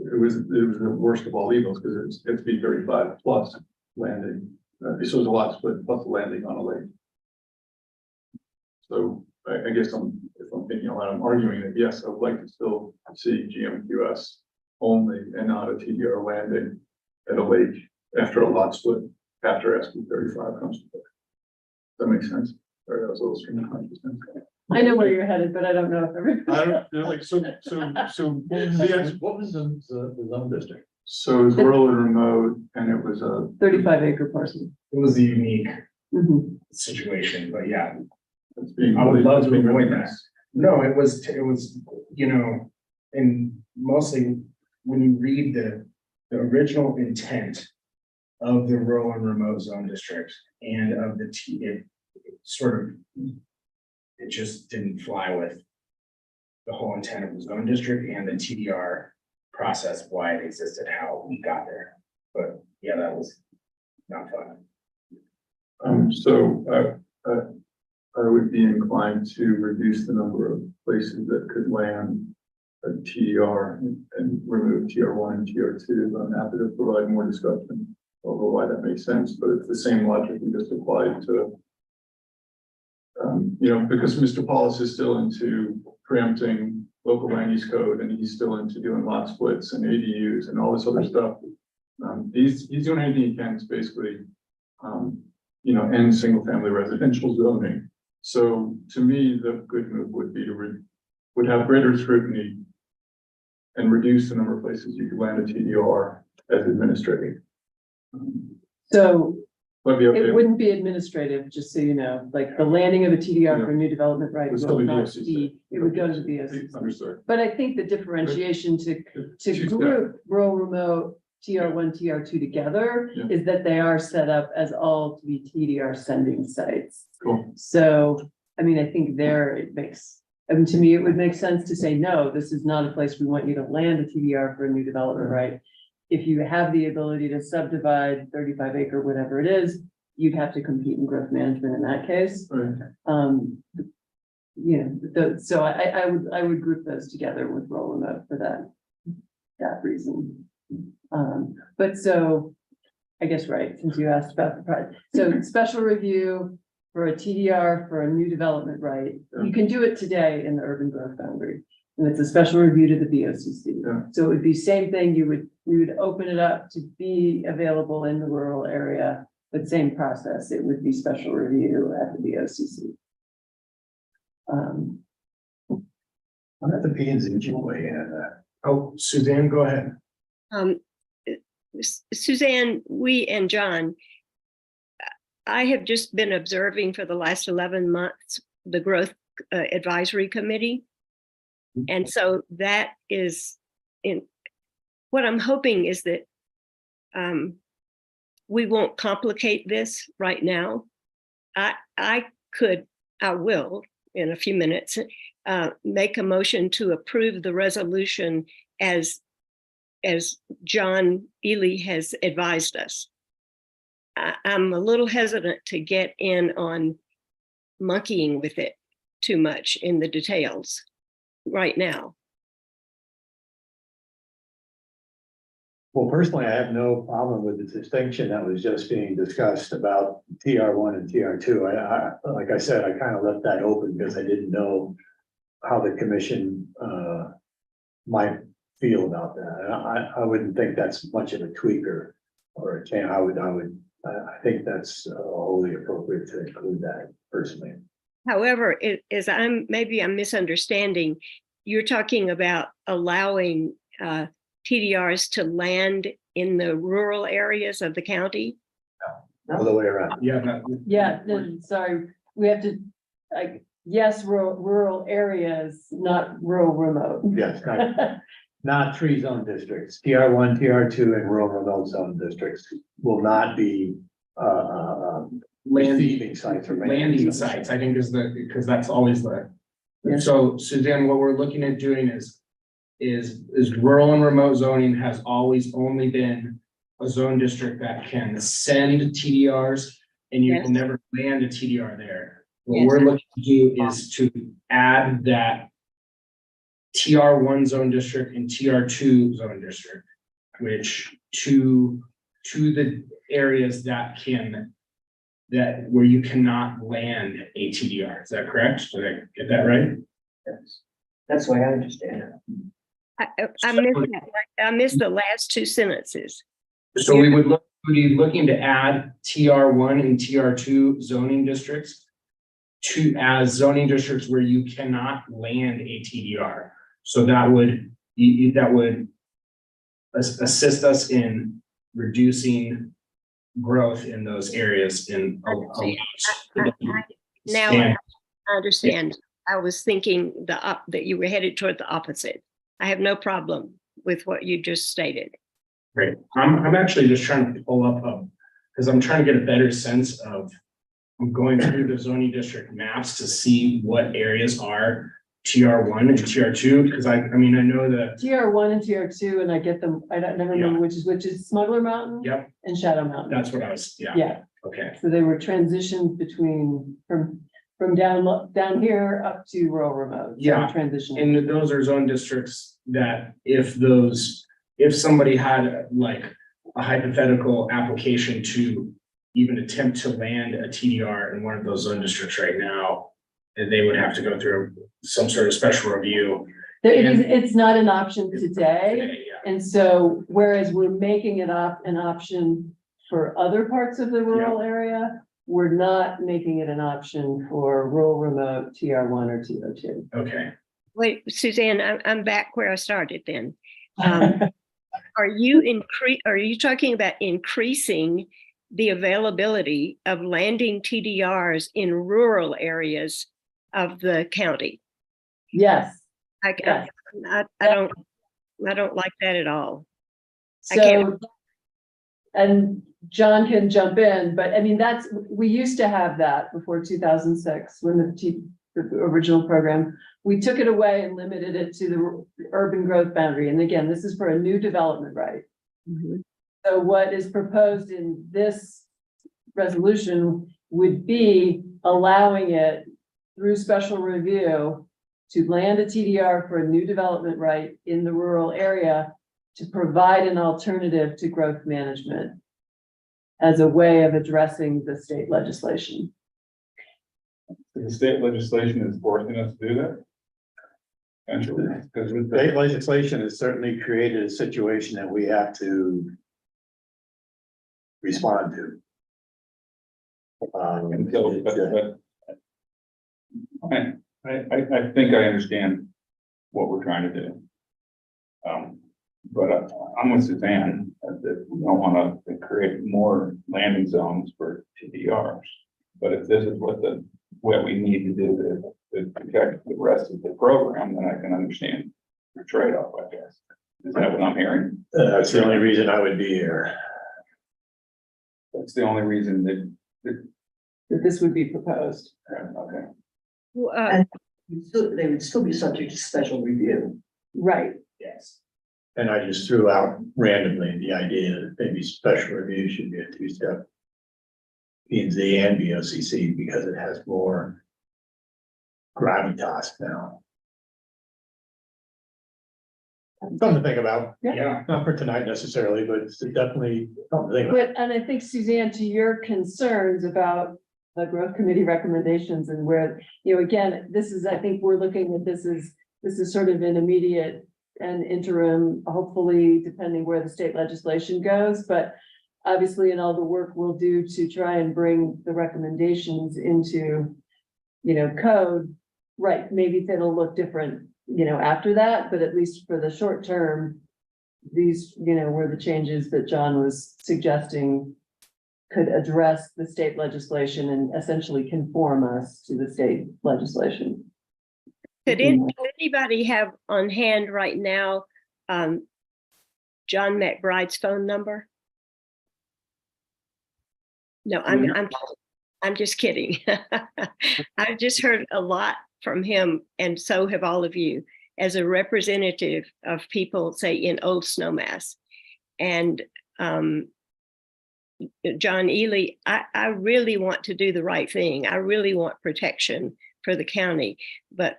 It was the worst of all evils, because it's B 35 plus landing, so it was a lot split plus landing on a lake. So I guess if I'm thinking aloud, I'm arguing that yes, I would like to still see GMQS only and not a TDR landing at a lake after a lot split, after SB 35 comes to play. That makes sense? Or that was a little stream of consciousness. I know where you're headed, but I don't know if everybody. I don't, you know, like, so, What was the zone district? so it was rural and remote, and it was a, 35-acre parcel. It was a unique Mhm. situation, but yeah, it's being. I would love to avoid that. No, it was, you know, and mostly when you read the original intent of the rural and remote zone district and of the it sort of, it just didn't fly with the whole intent of the zone district and the TDR process, why it existed, how we got there. But yeah, that was not fun. So I would be inclined to reduce the number of places that could land a TDR and remove TR1 and TR2. I'm happy to provide more discussion over why that makes sense, but it's the same logic we just applied to, you know, because Mr. Paulus is still into preempting local land use code, and he's still into doing lot splits and ADUs and all this other stuff. He's doing anything he can to basically, you know, end single family residential zoning. So to me, the good move would be would have greater scrutiny and reduce the number of places you could land a TDR as administrative. So But be okay. it wouldn't be administrative, just so you know, like the landing of a TDR for new development right Would still will be not BOCC. be, it would go to the BOCC. Understood. But I think the differentiation to Choose group rural, remote, TR1, TR2 together Yeah. is that they are set up as all to be TDR sending sites. Cool. So, I mean, I think there it makes, I mean, to me, it would make sense to say, no, this is not a place we want you to land a TDR for a new development, right? If you have the ability to subdivide 35-acre, whatever it is, you'd have to compete in growth management in that case. Right. You know, so I would group those together with roll remote for that reason. But so, I guess, right, since you asked about the project, so special review for a TDR for a new development, right? You can do it today in the urban growth boundary, and it's a special review to the BOCC. Yeah. So it would be same thing, we would open it up to be available in the rural area, but same process, it would be special review at the BOCC. I'm at the P and Z way in that. Oh, Suzanne, go ahead. Suzanne, we and John, I have just been observing for the last 11 months, the Growth Advisory Committee. And so that is what I'm hoping is that we won't complicate this right now. I will in a few minutes make a motion to approve the resolution as John Ely has advised us. I'm a little hesitant to get in on monkeying with it too much in the details right now. Well, personally, I have no problem with the distinction that was just being discussed about TR1 and TR2. I like I said, I kind of left that open because I didn't know how the commission might feel about that. And I wouldn't think that's much of a tweak or a change. I think that's wholly appropriate to include that personally. However, maybe I'm misunderstanding. You're talking about allowing TDRs to land in the rural areas of the county? All the way around. Yeah, no, sorry, we have to, like, yes, rural areas, not rural remote. Yes, not tree zone districts. TR1, TR2, and rural remote zone districts will not be receiving sites or Landing sites, I think because that's always the. Yeah. So Suzanne, what we're looking at doing is rural and remote zoning has always only been a zone district that can send TDRs and you Yes. will never land a TDR there. What Yes. we're looking to do is to add that TR1 zone district and TR2 zone district, which to the areas that where you cannot land a TDR. Is that correct? Did I get that right? That's the way I understand it. I missed the last two sentences. So we would be looking to add TR1 and TR2 zoning districts as zoning districts where you cannot land a TDR. So that would assist us in reducing growth in those areas in. Now I understand. I was thinking that you were headed toward the opposite. I have no problem with what you just stated. Great. I'm actually just trying to pull up, because I'm trying to get a better sense of, I'm going through the zoning district maps to see what areas are TR1 and TR2, because I mean, I know that. TR1 and TR2, and I get them, I don't never remember which is Smuggler Mountain. Yep, And Shadow Mountain. that's what I was, yeah. Yeah, Okay, so they were transitioned between, from down here up to rural remote. So Yeah. Transition. and those are zone districts that if somebody had like a hypothetical application to even attempt to land a TDR in one of those zone districts right now, and they would have to go through some sort of special review. It's not an option today. Yeah. And so whereas we're making it an option for other parts of the rural area, we're not making it an option for rural remote TR1 or TR2. Okay. Wait, Suzanne, I'm back where I started then. Are you talking about increasing the availability of landing TDRs in rural areas of the county? Yes. I don't like that at all. I So, can't- and John can jump in, but I mean, we used to have that before 2006, when the original program, we took it away and limited it to the urban growth boundary. And again, this is for a new development, right? Mhm. So what is proposed in this resolution would be allowing it through special review to land a TDR for a new development right in the rural area to provide an alternative to growth management as a way of addressing the state legislation. The state legislation is forcing us to do that. Potentially, because with State legislation has certainly created a situation that we have to respond to. I think I understand what we're trying to do. But I'm with Suzanne, that we don't want to create more landing zones for TDRs. But if this is what we need to do to protect the rest of the program, then I can understand the trade-off, I guess. Is that what I'm hearing? That's the only reason I would be here. That's the only reason that, That this would be proposed. okay. Well, They would still be subject to special review. Right. Yes. And I just threw out randomly the idea that maybe special review should be a two-step. P and Z and BOCC because it has more gravitas now. Something to think about, Yeah. not for tonight necessarily, but it's definitely something to think about. But, and I think Suzanne, to your concerns about the growth committee recommendations and where, again, this is, I think we're looking at this is sort of an immediate and interim, hopefully, depending where the state legislation goes, but obviously in all the work we'll do to try and bring the recommendations into, code, right, maybe it'll look different, after that, but at least for the short term, these, were the changes that John was suggesting could address the state legislation and essentially conform us to the state legislation. Could anybody have on hand right now, John McBride's phone number? No, I'm just kidding. I've just heard a lot from him, and so have all of you, as a representative of people, say, in Old Snowmass. And John Ely, I really want to do the right thing. I really want protection for the county, but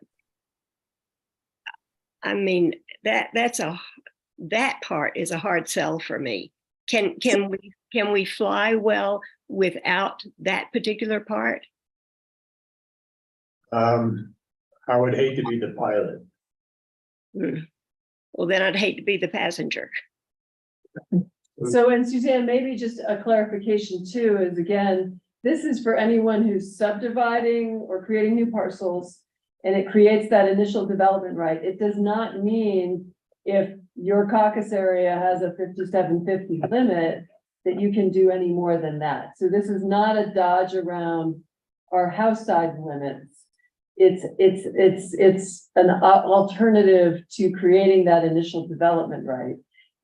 I mean, that part is a hard sell for me. Can we fly well without that particular part? I would hate to be the pilot. Hmm. Well, then I'd hate to be the passenger. So, and Suzanne, maybe just a clarification too, is again, this is for anyone who's subdividing or creating new parcels. And it creates that initial development right. It does not mean if your caucus area has a 5750 limit, that you can do any more than that. So this is not a dodge around our house size limits. It's an alternative to creating that initial development right.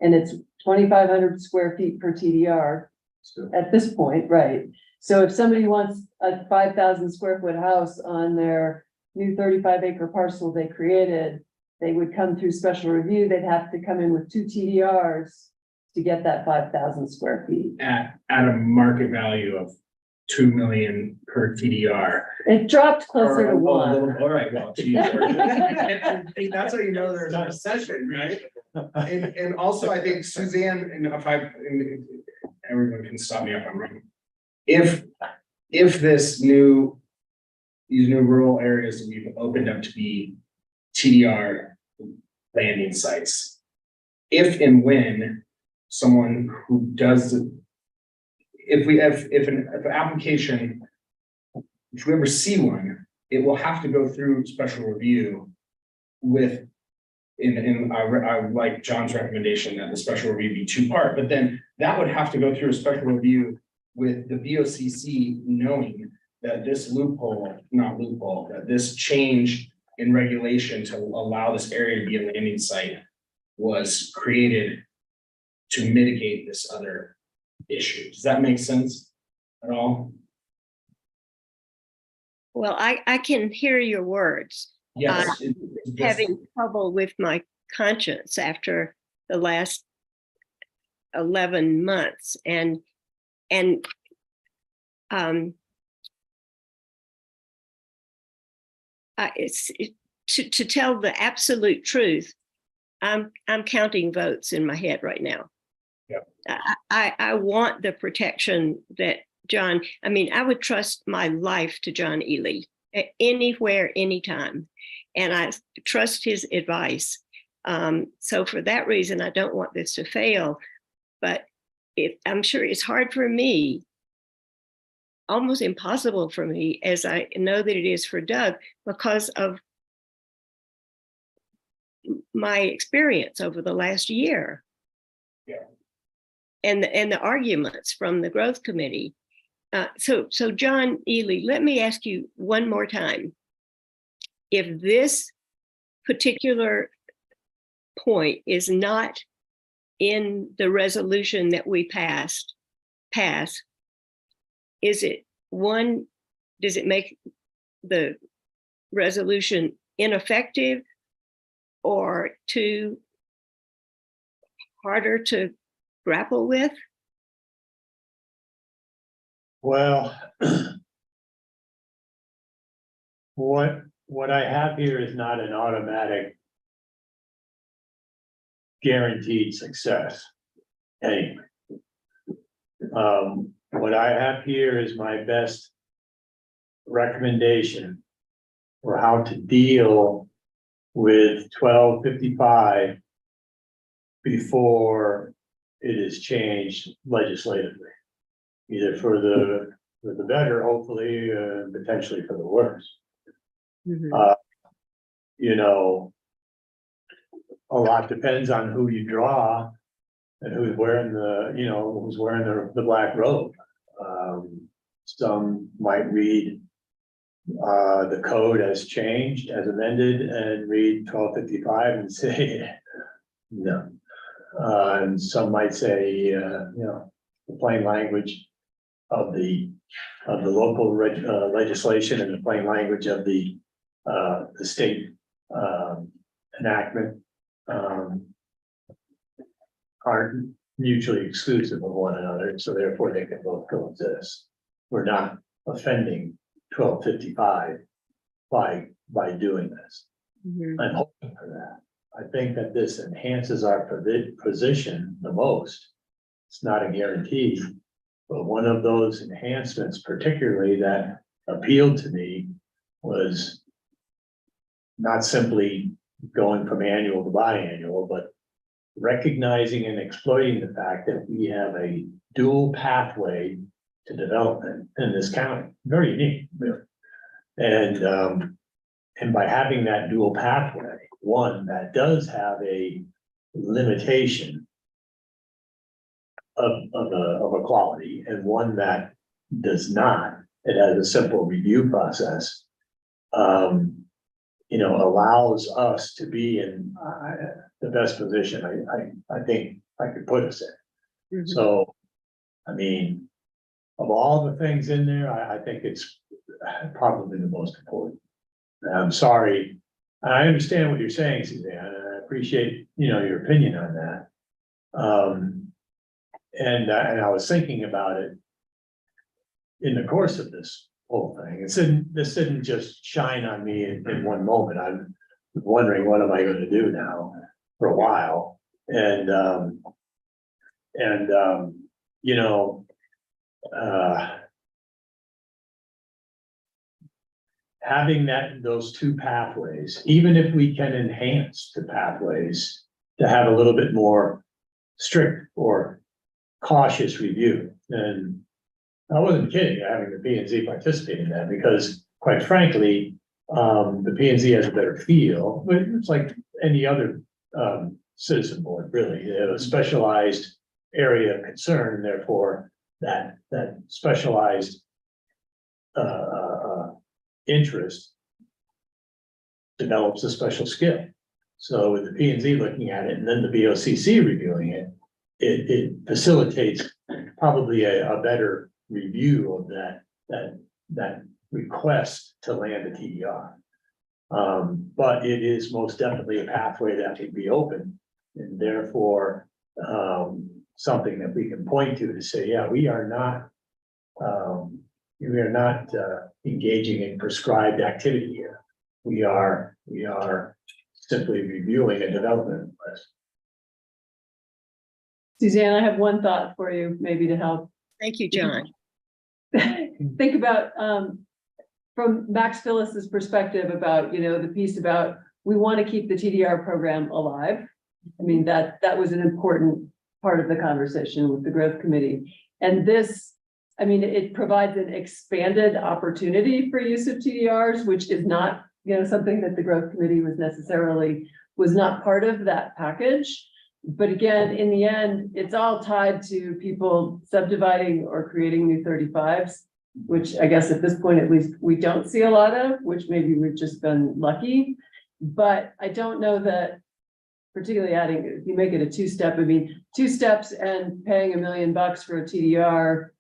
And it's 2,500 square feet per TDR So, at this point, right? So if somebody wants a 5,000 square foot house on their new 35 acre parcel they created, they would come through special review. They'd have to come in with 2 TDRs to get that 5,000 square feet. At a market value of 2 million per TDR. It dropped closer to Or a one. little- All right, well, geez. And that's how you know there's a recession, right? And also, I think Suzanne, and and Everyone can stop me if I'm wrong. If these new rural areas that we've opened up to be TDR landing sites, if and when someone who does, if an application, if we ever see one, it will have to go through special review with, I like John's recommendation that the special review be 2-part, but then that would have to go through a special review with the VOCC knowing that this that this change in regulation to allow this area to be a landing site was created to mitigate this other issue. Does that make sense at all? Well, I can hear your words. Yes. Having trouble with my conscience after the last 11 months and to tell the absolute truth, I'm counting votes in my head right now. Yep. I want the protection that John, I mean, I would trust my life to John Ely anywhere, anytime. And I trust his advice. So for that reason, I don't want this to fail. But I'm sure it's hard for me, almost impossible for me, as I know that it is for Doug, because of my experience over the last year. Yeah. And the arguments from the growth committee. So John Ely, let me ask you one more time. If this particular point is not in the resolution that we pass, is it one, does it make the resolution ineffective, or 2, harder to grapple with? Well, what I have here is not an automatic guaranteed success. Anyway. What I have here is my best recommendation for how to deal with 1255 before it is changed legislatively, either for the better, hopefully, potentially for the worse. Mhm. You know, a lot depends on who you draw and who's wearing the black robe. Some might read the code as changed, as amended, and read 1255 and say no. And some might say, the plain language of the local legislation and the plain language of the state enactment aren't mutually exclusive of one another, so therefore they can both coexist. We're not offending 1255 by doing this. Mhm. I'm hoping for that. I think that this enhances our position the most. It's not a guarantee, but one of those enhancements particularly that appealed to me was not simply going from annual to biannual, but recognizing and exploiting the fact that we have a dual pathway to development in this county, very unique. Really. And by having that dual pathway, one that does have a limitation of a quality, and one that does not, it has a simple review process. Allows us to be in the best position I think I could put us in. Mhm. So, I mean, of all the things in there, I think it's probably the most important. I'm sorry, I understand what you're saying, Suzanne, and I appreciate, your opinion on that. And I was thinking about it in the course of this whole thing. This didn't just shine on me in one moment. I'm wondering, what am I going to do now for a while? And having those two pathways, even if we can enhance the pathways to have a little bit more strict or cautious review. And I wasn't kidding, having the P and Z participate in that, because quite frankly, the P and Z has a better feel, but it's like any other citizen board, really. They have a specialized area of concern, and therefore that specialized interest develops a special skill. So with the P and Z looking at it, and then the BOCC reviewing it, it facilitates probably a better review of that request to land a TDR. But it is most definitely a pathway that can be open, and therefore something that we can point to say, yeah, we are not engaging in prescribed activity here. We are simply reviewing a development request. Suzanne, I have one thought for you, maybe to help. Thank you, John. Think about, from Max Phyllis's perspective about, the piece about, we want to keep the TDR program alive. I mean, that was an important part of the conversation with the growth committee. And this, I mean, it provides an expanded opportunity for use of TDRs, which is not, something that the growth committee was not part of that package. But again, in the end, it's all tied to people subdividing or creating new 35s, which I guess at this point, at least, we don't see a lot of, which maybe we've just been lucky. But I don't know that, particularly adding, if you make it a two-step, I mean, 2 steps and paying $1 million for a TDR,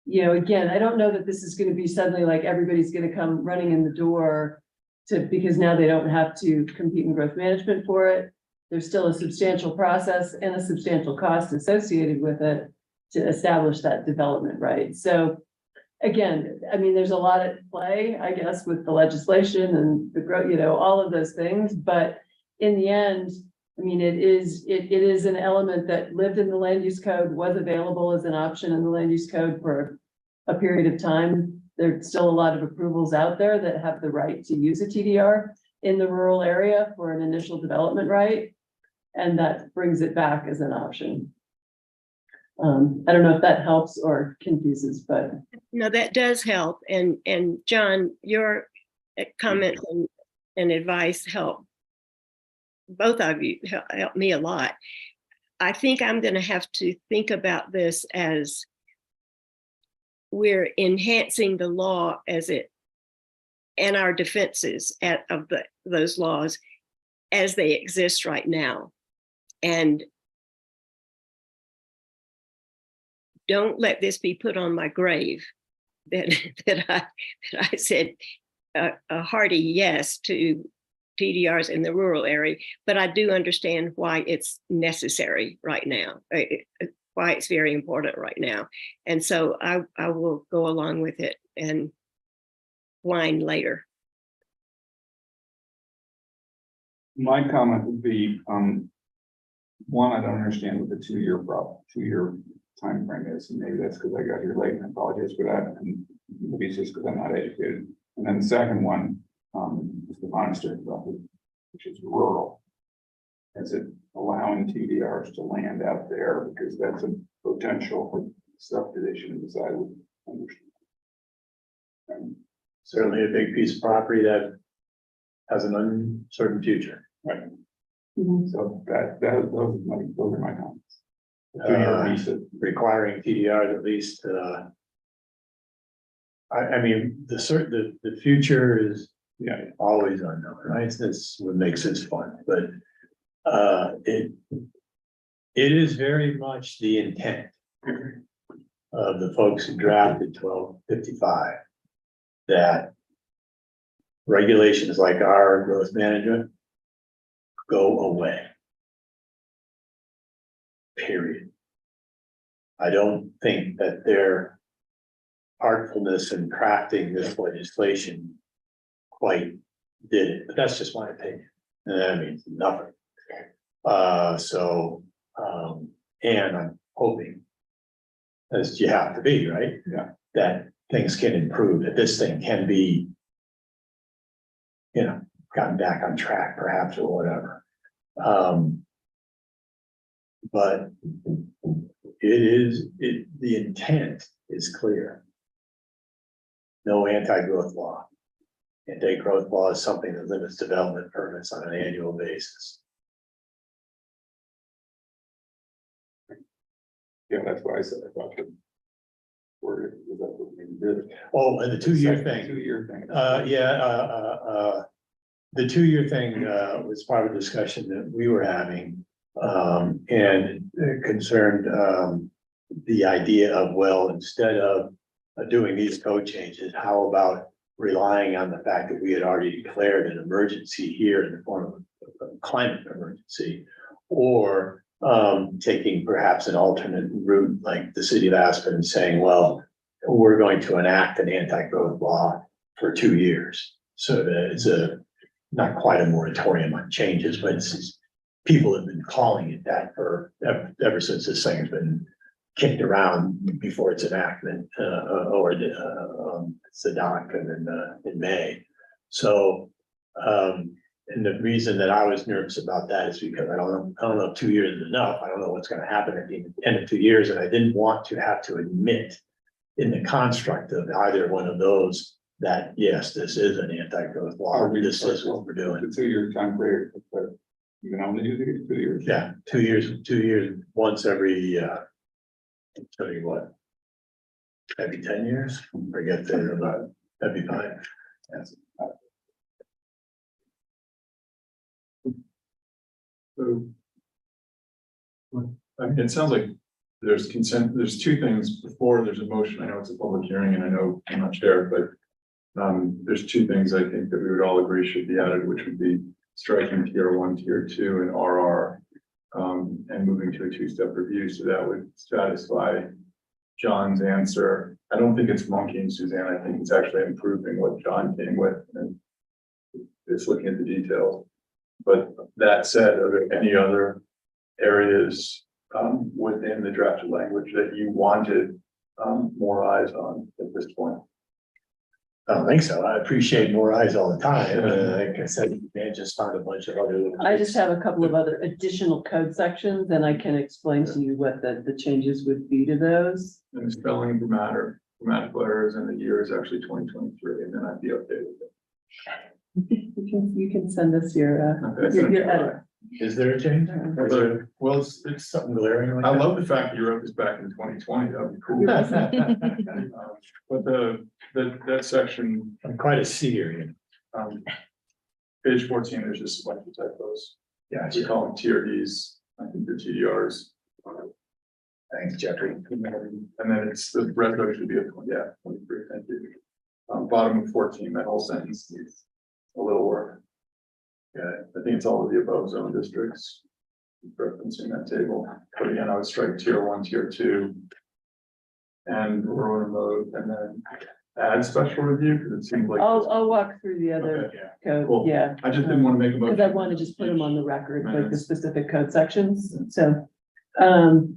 again, I don't know that this is going to be suddenly like everybody's going to come running in the door because now they don't have to compete in growth management for it. There's still a substantial process and a substantial cost associated with it to establish that development right. So again, I mean, there's a lot at play, I guess, with the legislation and the growth, all of those things. But in the end, I mean, it is an element that lived in the land use code, was available as an option in the land use code for a period of time. There's still a lot of approvals out there that have the right to use a TDR in the rural area for an initial development right. And that brings it back as an option. I don't know if that helps or confuses, but. No, that does help. And John, your comments and advice help. Both of you help me a lot. I think I'm going to have to think about this as we're enhancing the law as it, and our defenses of those laws as they exist right now. And don't let this be put on my grave that I said a hearty yes to TDRs in the rural area, but I do understand why it's necessary right now, why it's very important right now. And so I will go along with it and whine later. My comment would be, one, I don't understand what the 2-year timeframe is, and maybe that's because I got here late, and I apologize for that, and maybe it's just because I'm not educated. And then the second one, is the monastery property, which is rural. Is it allowing TDRs to land out there, because that's a potential subdivision, as I would understand. And Certainly a big piece of property that has an uncertain future. so those are my comments. 2-year visa. Requiring TDRs at least, I mean, the future is always unknown, right? That's what makes this fun, but it is very much the intent of the folks who drafted 1255 that regulations like our growth management go away. Period. I don't think that their artfulness in crafting this legislation quite did it, but that's just my opinion, and that means nothing. And I'm hoping, as you have to be, right? Yeah. That things can improve, that this thing can be, gotten back on track perhaps or whatever. But the intent is clear. No anti-growth law. Anti-growth law is something that limits development permits on an annual basis. Yeah, that's why I said I thought the word was that what we did. Oh, and the 2-year thing. 2-year thing. The 2-year thing was part of a discussion that we were having. And it concerned the idea of, well, instead of doing these code changes, how about relying on the fact that we had already declared an emergency here in the form of a climate emergency, or taking perhaps an alternate route like the city of Aspen and saying, well, we're going to enact an anti-growth law for 2 years. So that it's not quite a moratorium on changes, but people have been calling it that for ever since this thing has been kicked around before its enactment, or it's adopted in May. So, and the reason that I was nervous about that is because I don't know if 2 years is enough. I don't know what's going to happen at the end of 2 years, and I didn't want to have to admit in the construct of either one of those that, yes, this is an anti-growth law, or this is what we're doing. The 2-year time period, but you can only do the 2 years. Yeah, 2 years, once every, tell you what, every 10 years, forget that, that'd be fine. Yes. So. I mean, it sounds like there's consent, there's two things before there's a motion. I know it's a public hearing and I know I'm not chair, but. There's two things I think that we would all agree should be added, which would be striking tier 1, tier 2 and RR. And moving to a 2-step review, so that would satisfy John's answer. I don't think it's monkeying Suzanne, I think it's actually improving what John came with and it's looking at the details. But that said, are there any other areas within the drafted language that you wanted more eyes on at this point? I don't think so. I appreciate more eyes all the time. Like I said, man, just found a bunch of other. I just have a couple of other additional code sections, and I can explain to you what the changes would be to those. And the spelling, grammatical errors, and the year is actually 2023, and then I'd be okay with it. You can send us your Okay, edit. Is there a change? Well, it's Something glaring like I that? love the fact that you wrote this back in 2020, that'd be cool. But that section, I'm quite a seer. page 14, there's just a bunch of typos. Yeah, We call them TRDs, I think they're TDRs. thanks, Jeffrey. And then it's the red code should be a 23, thank you. Bottom of 14, that whole sentence needs a little work. Yeah, I think it's all of the above zone districts. Referencing that table, but again, I would strike tier 1, tier 2. And rural remote, and then add special review? Because it seems like. I'll walk through the other Okay, code, cool. yeah. I just didn't want to make a motion. Because I want to just put them on the record, like the Minutes. specific code sections, so,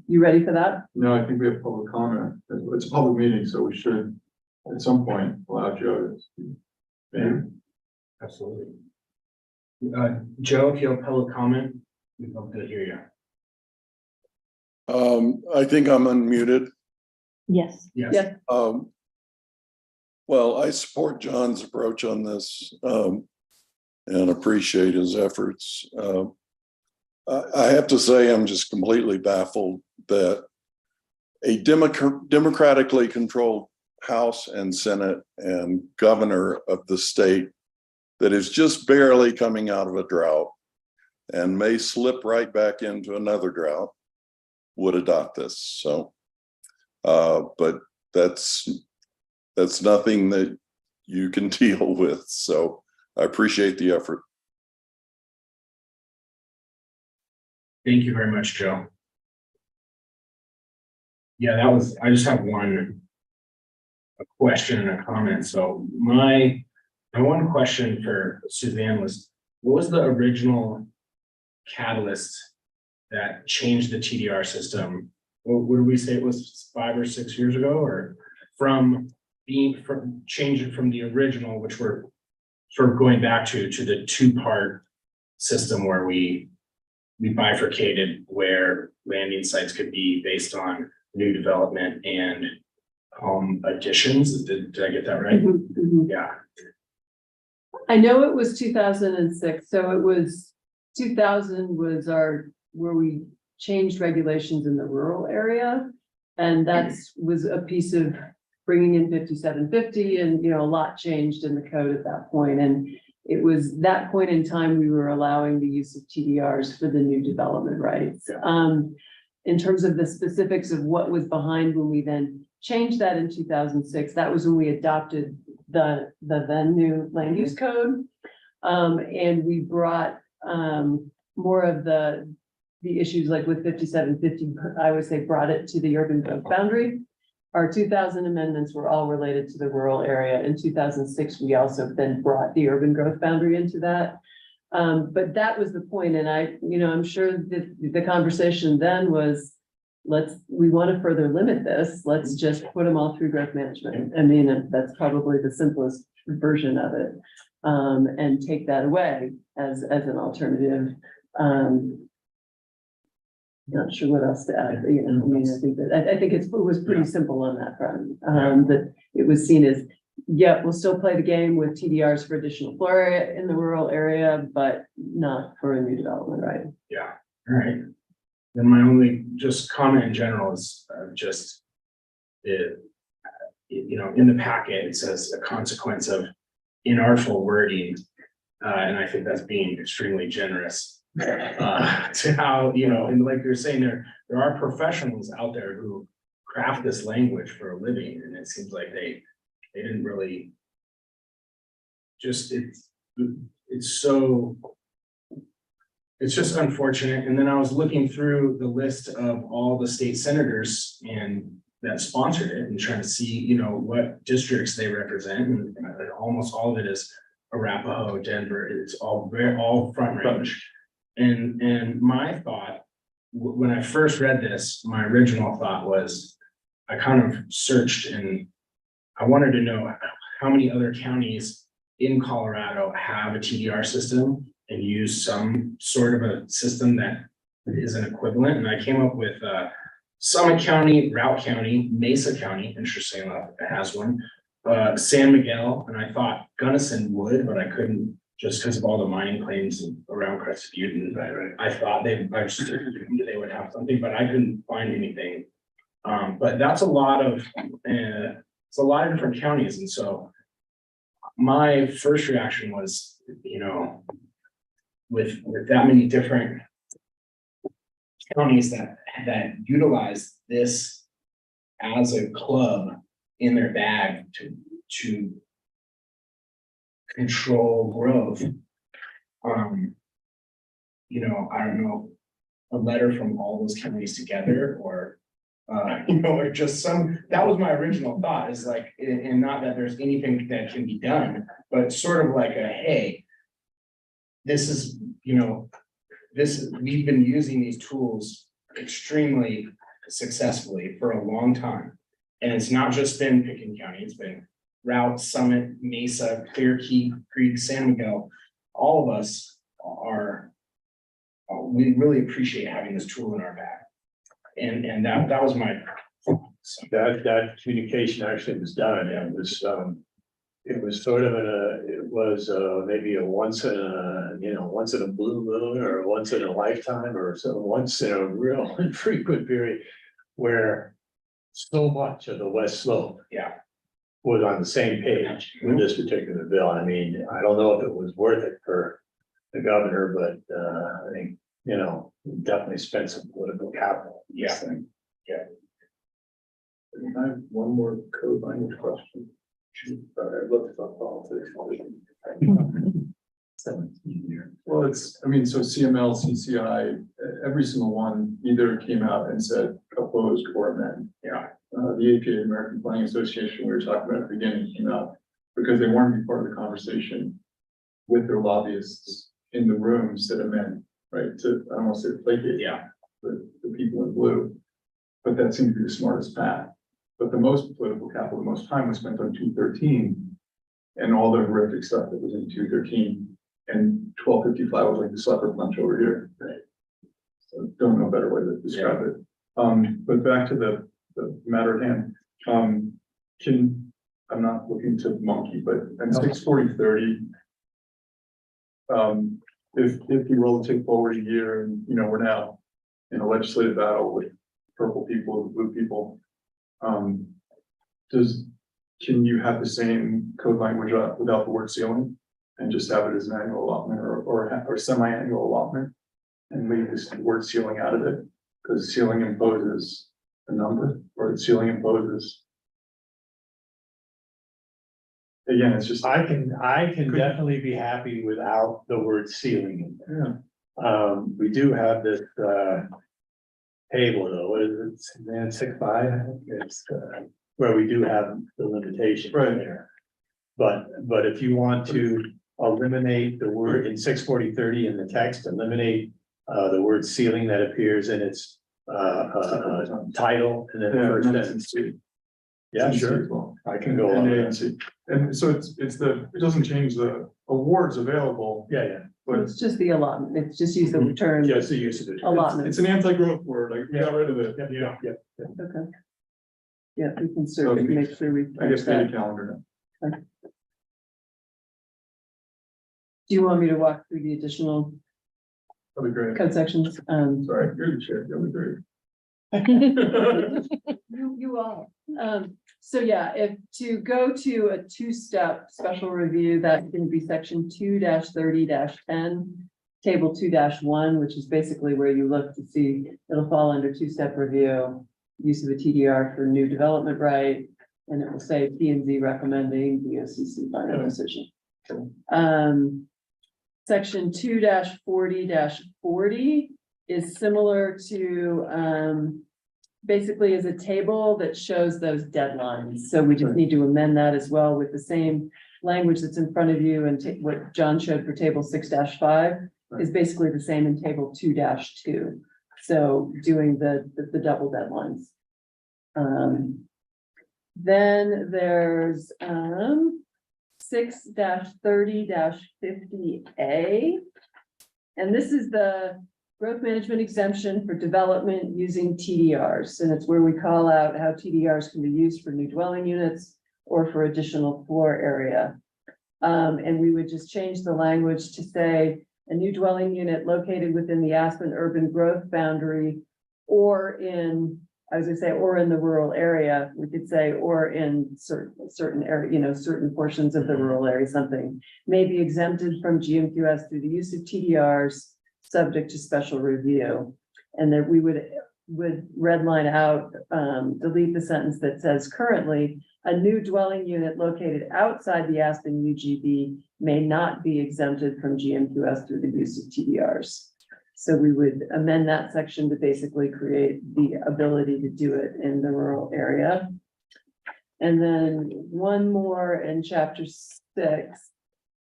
you ready for that? No, I think we have public comment. It's a public meeting, so we should, at some point, allow Joe to speak. Maybe. Absolutely. Joe, if you have public comment, we'd love to hear you. I think I'm unmuted. Yes. Yes. Yeah. Well, I support John's approach on this, and appreciate his efforts. I have to say, I'm just completely baffled that a democratically controlled House and Senate and governor of the state that is just barely coming out of a drought and may slip right back into another drought would adopt this. So, but that's nothing that you can deal with. So I appreciate the effort. Thank you very much, Joe. Yeah, I just have a question and a comment. So my one question for Suzanne was, what was the original catalyst that changed the TDR system? What did we say it was 5 or 6 years ago, or changing from the original, which we're sort of going back to the 2-part system where we bifurcated where landing sites could be based on new development and home additions. Did I get that right? Yeah. I know it was 2006, so it was 2000 was where we changed regulations in the rural area. And was a piece of bringing in 5750, and, you know, a lot changed in the code at that point. And it was that point in time we were allowing the use of TDRs for the new development rights. In terms of the specifics of what was behind when we then changed that in 2006, that was when we adopted the then new land use code. And we brought more of the issues like with 5750, I would say brought it to the urban growth boundary. Our 2000 amendments were all related to the rural area. In 2006, we also then brought the urban growth boundary into that. But that was the point, and I'm sure that the conversation then was, we want to further limit this. Let's just put them all through growth management. I mean, that's probably the simplest version of it, and take that away as an alternative. Not sure what else to add, but, I think it was pretty simple on that front. That it was seen as, yeah, we'll still play the game with TDRs for additional floor area in the rural area, but not for a new development, right? Yeah, all right. Then my only just comment in general is in the packet, it says a consequence of inartful wording. And I think that's being extremely generous to how, and like you're saying, there are professionals out there who craft this language for a living, and it seems like they didn't really it's just unfortunate. And then I was looking through the list of all the state senators and that sponsored it and trying to see, what districts they represent, and almost all of it is Arapahoe, Denver. It's all Front Range. And my thought, when I first read this, my original thought was, I kind of searched and I wanted to know how many other counties in Colorado have a TDR system and use some sort of a system that is an equivalent. And I came up with Summit County, Routt County, Mesa County, interesting enough, has one, San Miguel, and I thought Gunnison would, but I couldn't, just because of all the mining claims around Crested Butte. And I thought they would have something, but I couldn't find anything. But that's a lot of different counties. And so my first reaction was, with that many different counties that utilize this as a club in their bag to control growth. I don't know, a letter from all those counties together, or Or just that was my original thought, is like, and not that there's anything that can be done, but sort of like hey. This is, we've been using these tools extremely successfully for a long time. And it's not just been Pickens County, it's been Route, Summit, Mesa, Clear Creek, San Miguel. All of us we really appreciate having this tool in our bag. And that was my thought. So, That communication actually was done, and it was sort of maybe a once in a blue moon, or once in a lifetime, or so once in a real infrequent period where so much of the West Slope was on the same page with this particular bill. I mean, I don't know if it was worth it for the governor, but I think, definitely spent some political capital. on this thing. I have one more code language question. I'd love to talk politics. 17 years. Well, so CML, CCI, every single one either came out and said opposed or amend. Yeah. The APA, American Planning Association, we were talking about at the beginning, came out because they wanted to be part of the conversation with their lobbyists in the room, said amend, right? I don't want to say placate. The people in blue, but that seemed to be the smartest path. But the most political capital, the most time was spent on 213 and all the horrific stuff that was in 213. And 1255 was like the sucker punch over here. Right. So don't know a better way to describe it. But back to the matter at hand. I'm not looking to monkey, but in 64030, if you roll the tape forward a year and we're now in a legislative battle with purple people, with blue people, can you have the same code language without the word ceiling and just have it as an annual allotment or semi-annual allotment and leave this word ceiling out of it? Because ceiling imposes a number, or the ceiling imposes. Again, it's just. I can definitely be happy without the word ceiling in there. We do have this table though, what is it, 6.5, I think it's where we do have the limitation there. But if you want to eliminate the word in 64030 in the text, eliminate the word ceiling that appears in its title and then the first sentence. Yeah, sure. Well, I can go and on. A and C. And so it doesn't change the awards available, Yeah. but It's just the allotment, it's just use the term Yes, the use of it. allotment. it's an anti-growth word, like we got rid of it. Yeah. Okay. Yeah, we can certainly make sure we. I guess catch that. maybe calendar now. Do you want me to walk through the additional That'd be great. code sections? Sorry, you're the chair. That'd be great. You are. So yeah, if to go to a two-step special review, that's gonna be section 2-30-10. Table 2-1, which is basically where you look to see, it'll fall under two-step review. Use of a TDR for new development right, and it will say P and Z recommending the OCC final decision. Section 2-40-40 is similar to, basically is a table that shows those deadlines. So we just need to amend that as well with the same language that's in front of you, and what John showed for table 6-5 is basically the same in table 2-2. So doing the double deadlines. Then there's 6-30-50A. And this is the growth management exemption for development using TDRs. And it's where we call out how TDRs can be used for new dwelling units or for additional floor area. And we would just change the language to say a new dwelling unit located within the Aspen urban growth boundary or in, I was gonna say, or in the rural area, we could say, or in certain area, certain portions of the rural area, something may be exempted from GMQS through the use of TDRs, subject to special review. And that we would redline out, delete the sentence that says currently a new dwelling unit located outside the Aspen UGB may not be exempted from GMQS through the use of TDRs. So we would amend that section to basically create the ability to do it in the rural area. And then one more in chapter 6,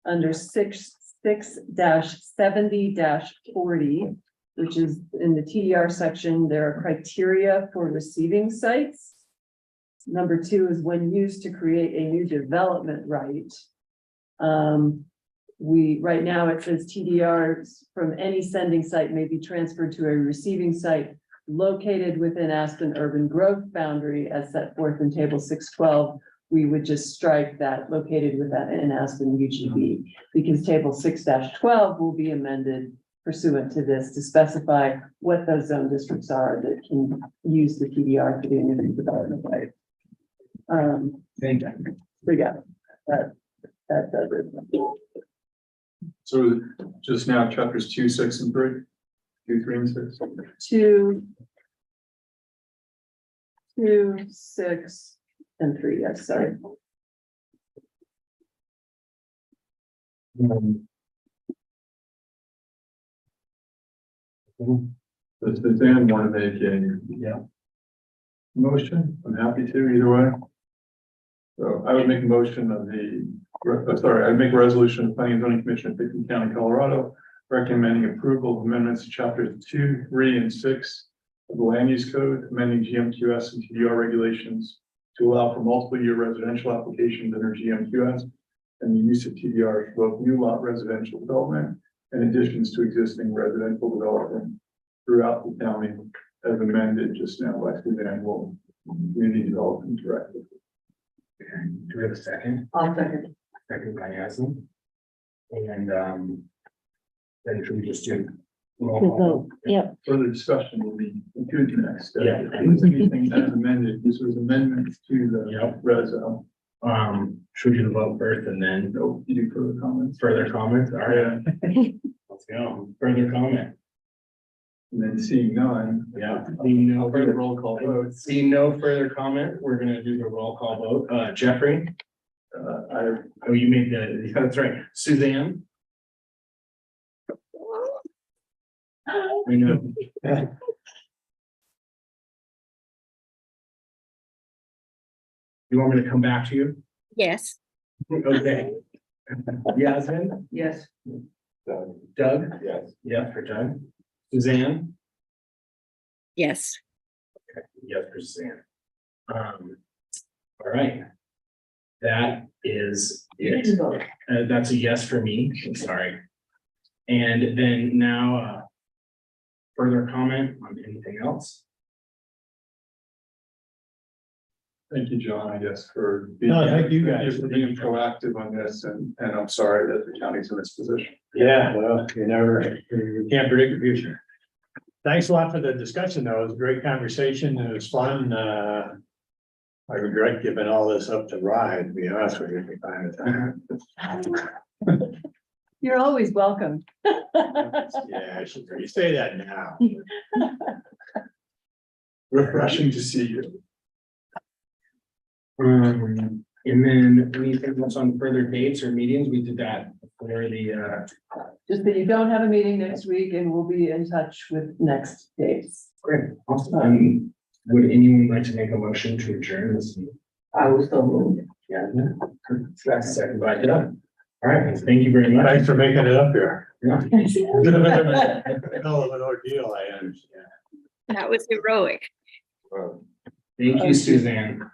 under 6-70-40, which is in the TDR section, there are criteria for receiving sites. Number 2 is when used to create a new development right. Right now it says TDRs from any sending site may be transferred to a receiving site located within Aspen urban growth boundary as set forth in table 612. We would just strike that located within Aspen UGB, because table 6-12 will be amended pursuant to this to specify what those zone districts are that can use the TDR for the new development right. Thank you. So yeah, that does it. So just now, chapters 2, 6, and 3, 2, 3, and 6. 2, 6, and 3, yes, sorry. Does Suzanne want to make a Yeah. motion? I'm happy to either way. So I would make a motion of I'd make a resolution of the Planning and Zoning Commission of Pickens County, Colorado, recommending approval of amendments to chapters 2, 3, and 6 of the Land Use Code, amending GMQS and TDR regulations to allow for multiple year residential applications under GMQS and the use of TDR for both new lot residential development and additions to existing residential development throughout the county as amended just now by Suzanne Wolf, Community Development Director. Okay, do we have a second? I'll second. Second by Yasmin. And then should we just do? roll To call? vote, yep. Further discussion will be included next. Yeah. Anything as amended, this was amendments to the Yep. reso. Should we do the vote first and then No, you do further comments. further comments? All right, let's go. Further comment. And then seeing none. Yeah. Seeing no I'll do the further, roll call vote. seeing no further comment, we're gonna do the roll call vote. Jeffrey, oh, you made the, that's right. Suzanne? I know. You want me to come back to you? Yes, Okay. Yasmin? Yes. Doug? Yes. Yeah, for Doug. Suzanne? yes. Yes, for Suzanne. All right. That is You it. didn't vote. That's a yes for me, I'm sorry. And then now, further comment on anything else? Thank you, John, I guess, for being. No, thank you guys. For being proactive on this, and I'm sorry that the county's in this position. Yeah, well, you can't predict the future. Thanks a lot for the discussion, though. It was a great conversation. It was fun. I regret giving all this up to Ryan, to be honest with you, from time to time. You're always welcome. Yeah, I should, you say that now. Refreshing to see you. And then anything else on further dates or meetings? We did that for the, Just that you don't have a meeting next week and we'll be in touch with next dates. great, awesome. Would anyone like to make a motion to adjourn this? meeting? I was so moved. Yeah. That's second by Doug. All right, thank you very much. Thanks for making it up here. Yeah. Hell of an ordeal, I understand. That was heroic. Thank you, Suzanne. Thank you.